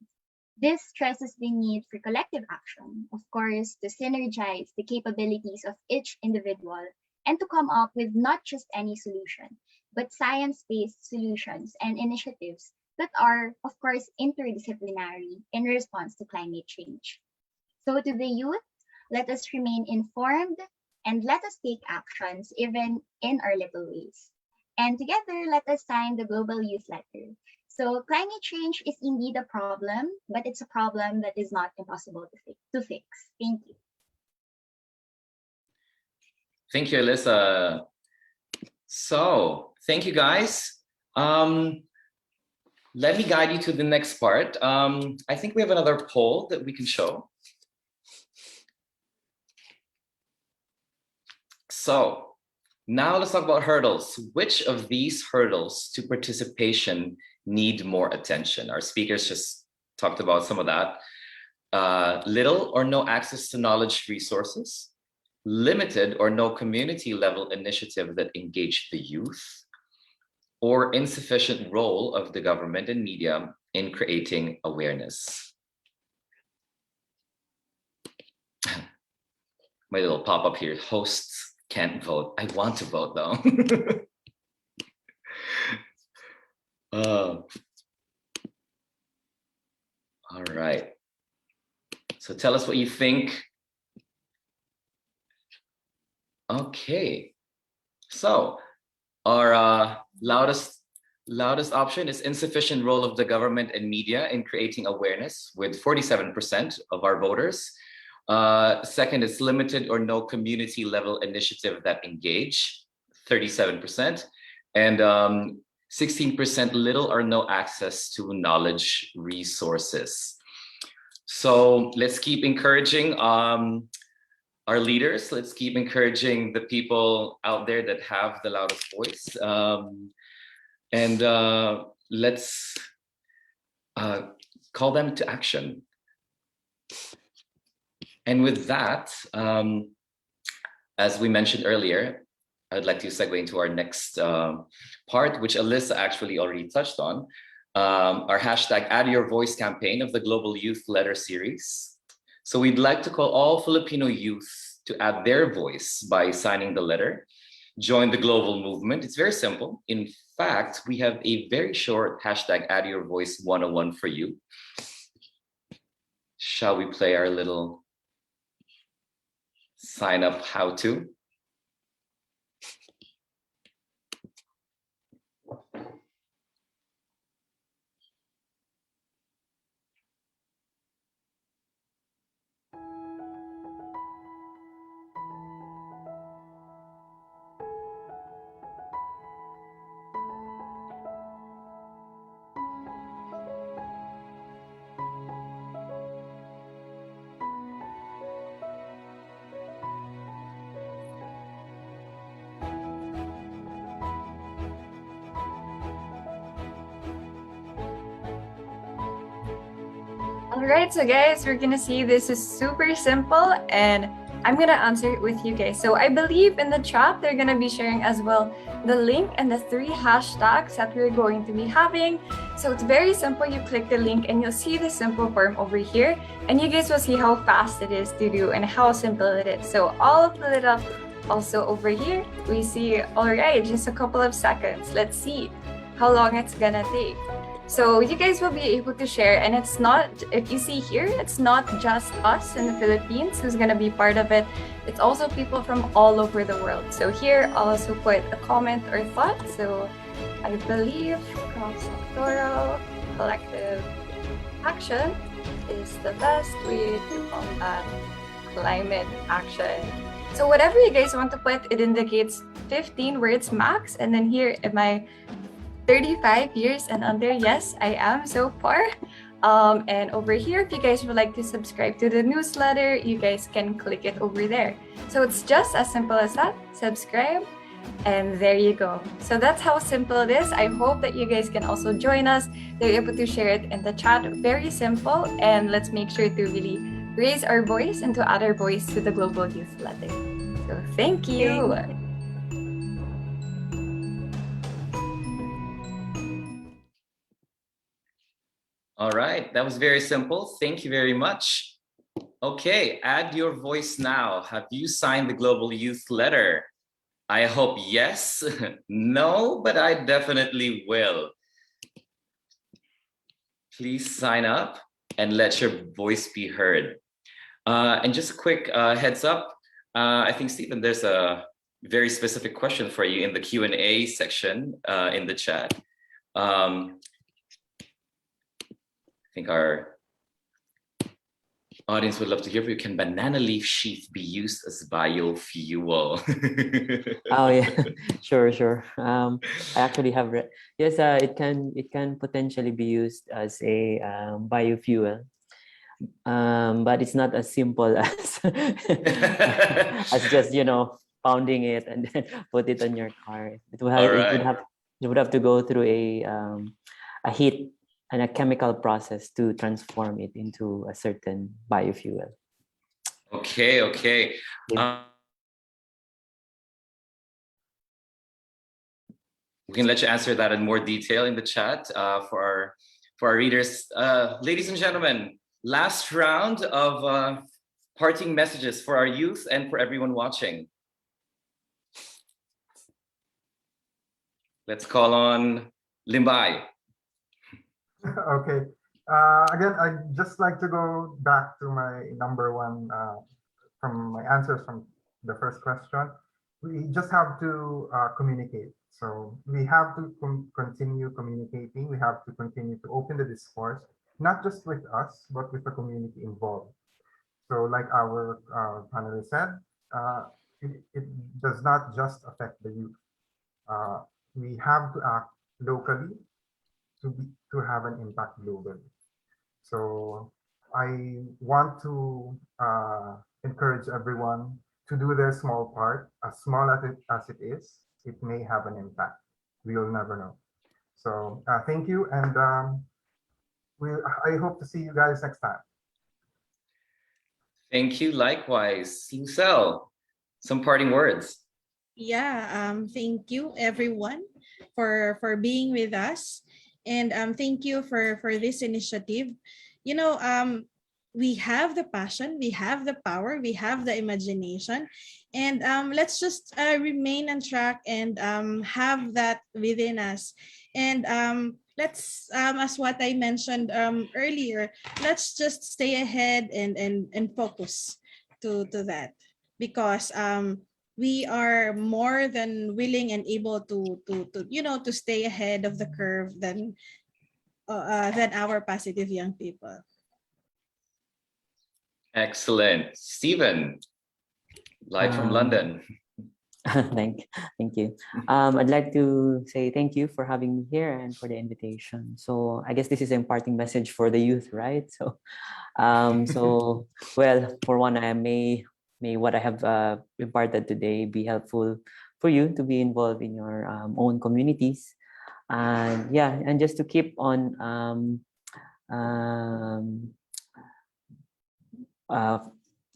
This stresses the need for collective action, of course, to synergize the capabilities of each individual and to come up with not just any solution, but science-based solutions and initiatives that are, of course, interdisciplinary in response to climate change. So to the youth, let us remain informed and let us take actions even in our little ways. And together, let us sign the Global Youth Letter. So climate change is indeed a problem, but it's a problem that is not impossible to fix. Thank you. Thank you, Alyssa. So thank you, guys. Let me guide you to the next part. I think we have another poll that we can show. So now let's talk about hurdles. Which of these hurdles to participation need more attention? Our speakers just talked about some of that. Little or no access to knowledge resources, limited or no community level initiative that engage the youth, or insufficient role of the government and media in creating awareness. My little pop-up here, hosts can't vote. I want to vote though. All right. So tell us what you think. Okay. So our loudest option is insufficient role of the government and media in creating awareness with 47% of our voters. Second is limited or no community level initiative that engage, 37%. And 16% little or no access to knowledge resources. So let's keep encouraging our leaders. Let's keep encouraging the people out there that have the loudest voice. And let's call them to action. And with that, as we mentioned earlier, I'd like to segue into our next part, which Alyssa actually already touched on, our hashtag Add Your Voice campaign of the Global Youth Letter Series. So we'd like to call all Filipino youth to add their voice by signing the letter, join the global movement. It's very simple. In fact, we have a very short hashtag Add Your Voice 101 for you. Shall we play our little sign up how to? Alright, so guys, we're gonna see this is super simple and I'm gonna answer it with you guys. So I believe in the chat, they're gonna be sharing as well the link and the 3 hashtags that we're going to be having. So it's very simple. You click the link and you'll see the simple form over here and you guys will see how fast it is to do and how simple it is. So I'll fill it up also over here. We see, alright, just a couple of seconds. Let's see how long it's gonna take. So you guys will be able to share, and it's not, if you see here, it's not just us in the Philippines who's gonna be part of it. It's also people from all over the world. So here, I'll also put a comment or thought. So I believe cross-sectoral collective action is the best way to combat climate action. So whatever you guys want to put, it indicates 15 words max. And then here, am I 35 years and under? Yes, I am so far. And over here, if you guys would like to subscribe to the newsletter, you guys can click it over there. So it's just as simple as that. Subscribe, and there you go. So that's how simple it is. I hope that you guys can also join us. They're able to share it in the chat. Very simple, and let's make sure to really raise our voice and to add our voice to the Global Youth Letter. So thank you. All right, that was very simple. Thank you very much. Okay, add your voice now. Have you signed the Global Youth Letter? I hope yes. No, but I definitely will. Please sign up and let your voice be heard. And just a quick heads up, I think, Stephen, there's a very specific question for you in the Q&A section in the chat. I think our audience would love to hear from you. Can banana leaf sheath be used as biofuel? Oh yeah, sure. I actually have read. Yes, it can potentially be used as a biofuel, but it's not as simple as as just pounding it and then put it on your car. It would have to go through a heat and a chemical process to transform it into a certain biofuel. Okay. We can let you answer that in more detail in the chat for our readers. Ladies and gentlemen, last round of parting messages for our youth and for everyone watching. Let's call on Limbay. Okay. Again, I'd just like to go back to my number one from my answers from the first question. We just have to communicate. So we have to continue communicating. We have to continue to open the discourse, not just with us, but with the community involved. So like our panelist said, it does not just affect the youth. We have to act locally to have an impact globally. So I want to encourage everyone to do their small part, as small as it is. It may have an impact. We'll never know. So thank you, and I hope to see you guys next time. Thank you. Likewise, Lucelle, some parting words. Yeah, thank you everyone for being with us. And thank you for this initiative. We have the passion, we have the power, we have the imagination, and let's just remain on track and have that within us. And let's, as what I mentioned earlier, let's just stay ahead and focus to that, because we are more than willing and able to stay ahead of the curve than our positive young people. Excellent. Stephen, live from London. Thank you. I'd like to say thank you for having me here and for the invitation. So I guess this is an imparting message for the youth, right? So, well, for one, may what I have imparted today be helpful for you to be involved in your own communities, and yeah, and just to keep on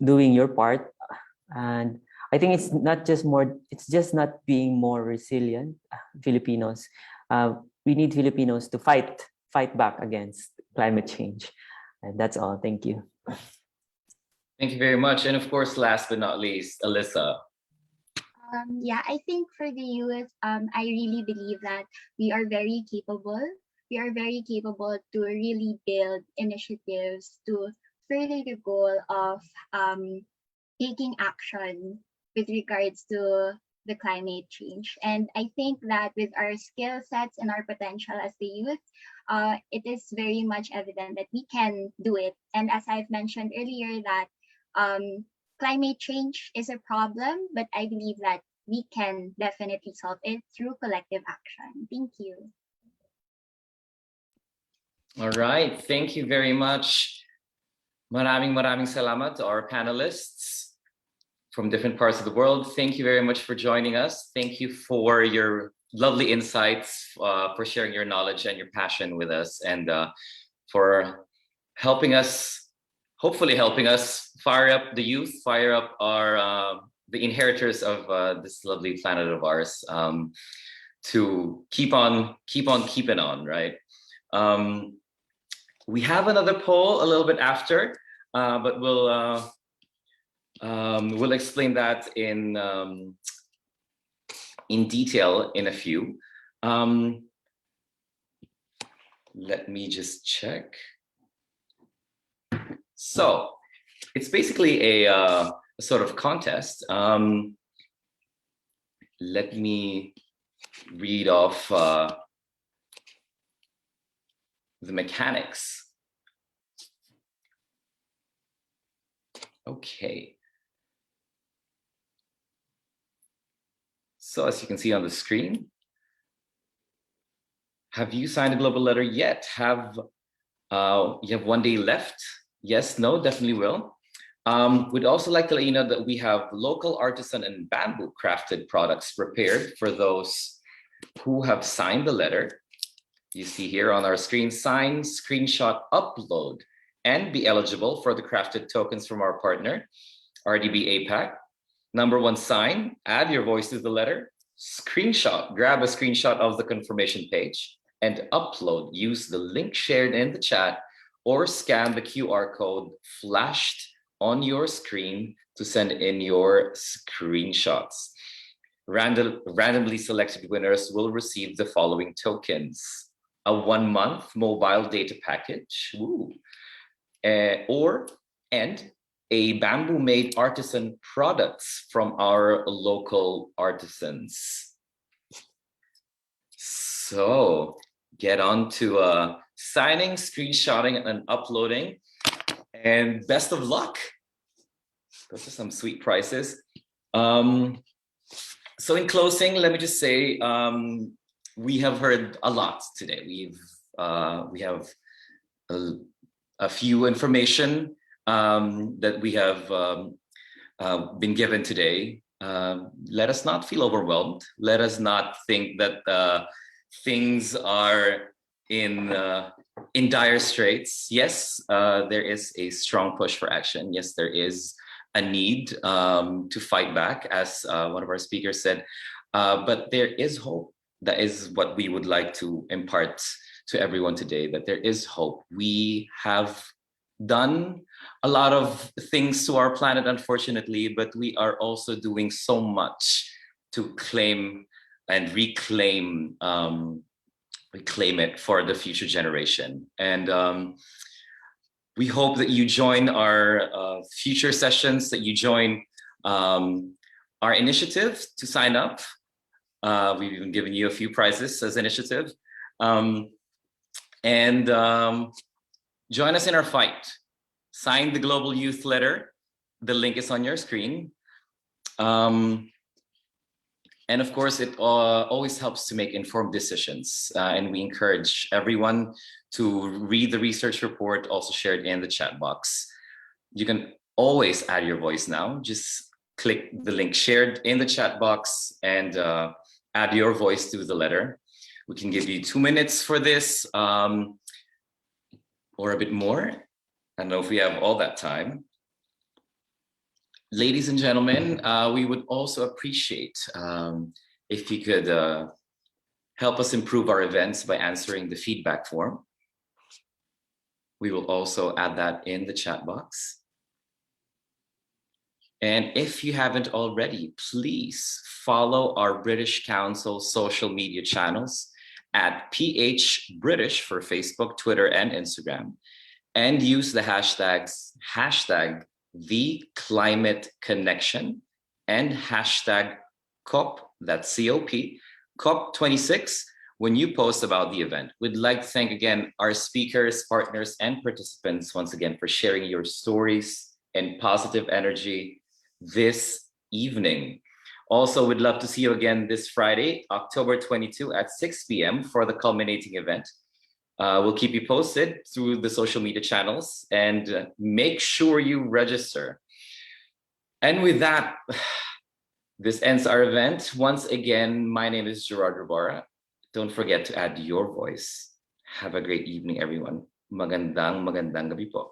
doing your part. And I think it's just not being more resilient. Filipinos, we need Filipinos to fight back against climate change. And that's all. Thank you. Thank you very much. And of course, last but not least, Alyssa. Yeah, I think for the youth, I really believe that we are very capable. We are very capable to really build initiatives to further the goal of taking action with regards to the climate change. And I think that with our skill sets and our potential as the youth, it is very much evident that we can do it. And as I've mentioned earlier, that climate change is a problem, but I believe that we can definitely solve it through collective action. Thank you. All right, thank you very much. Maraming salamat to our panelists from different parts of the world. Thank you very much for joining us. Thank you for your lovely insights, for sharing your knowledge and your passion with us, and for helping us, hopefully helping us fire up the youth, fire up our the inheritors of this lovely planet of ours, to keep on keeping on, right? We have another poll a little bit after, but we'll explain that in detail in a few. Let me just check. So it's basically a sort of contest. Let me read off the mechanics. Okay. So as you can see on the screen, have you signed a global letter yet? You have 1 day left? Yes, no, definitely will. We'd also like to let you know that we have local artisan and bamboo crafted products prepared for those who have signed the letter. You see here on our screen, sign, screenshot, upload, and be eligible for the crafted tokens from our partner, RDB APAC. Number 1, sign, add your voice to the letter, screenshot, grab a screenshot of the confirmation page, and upload. Use the link shared in the chat or scan the QR code flashed on your screen to send in your screenshots. Randomly selected winners will receive the following tokens: a 1-month mobile data package, and a bamboo-made artisan products from our local artisans. So get on to signing, screenshotting, and uploading, and best of luck. Those are some sweet prizes. So in closing, let me just say, we have heard a lot today. We have a few information that we have been given today. Let us not feel overwhelmed. Let us not think that things are in dire straits. Yes, there is a strong push for action. Yes, there is a need to fight back, as one of our speakers said, but there is hope. That is what we would like to impart to everyone today, that there is hope. We have done a lot of things to our planet, unfortunately, but we are also doing so much to claim and reclaim it for the future generation. And we hope that you join our future sessions, that you join our initiative to sign up. We've even given you a few prizes as initiative. And join us in our fight. Sign the Global Youth Letter. The link is on your screen. And of course, it always helps to make informed decisions. And we encourage everyone to read the research report, also shared in the chat box. You can always add your voice now. Just click the link shared in the chat box and add your voice to the letter. We can give you 2 minutes for this, or a bit more. I don't know if we have all that time. ladies and gentlemen, we would also appreciate if you could help us improve our events by answering the feedback form. We will also add that in the chat box. And if you haven't already, please follow our British Council social media channels at PH British for Facebook, Twitter, and Instagram, and use the hashtags #TheClimateConnection and #COP, that's COP, COP26 when you post about the event. We'd like to thank again our speakers, partners, and participants once again for sharing your stories and positive energy this evening. Also, we'd love to see you again this Friday, October 22 at 6 p.m. for the culminating event. We'll keep you posted through the social media channels, and make sure you register. And with that, this ends our event. Once again, my name is Gerard Rivera. Don't forget to add your voice. Have a great evening, everyone. Magandang gabi po.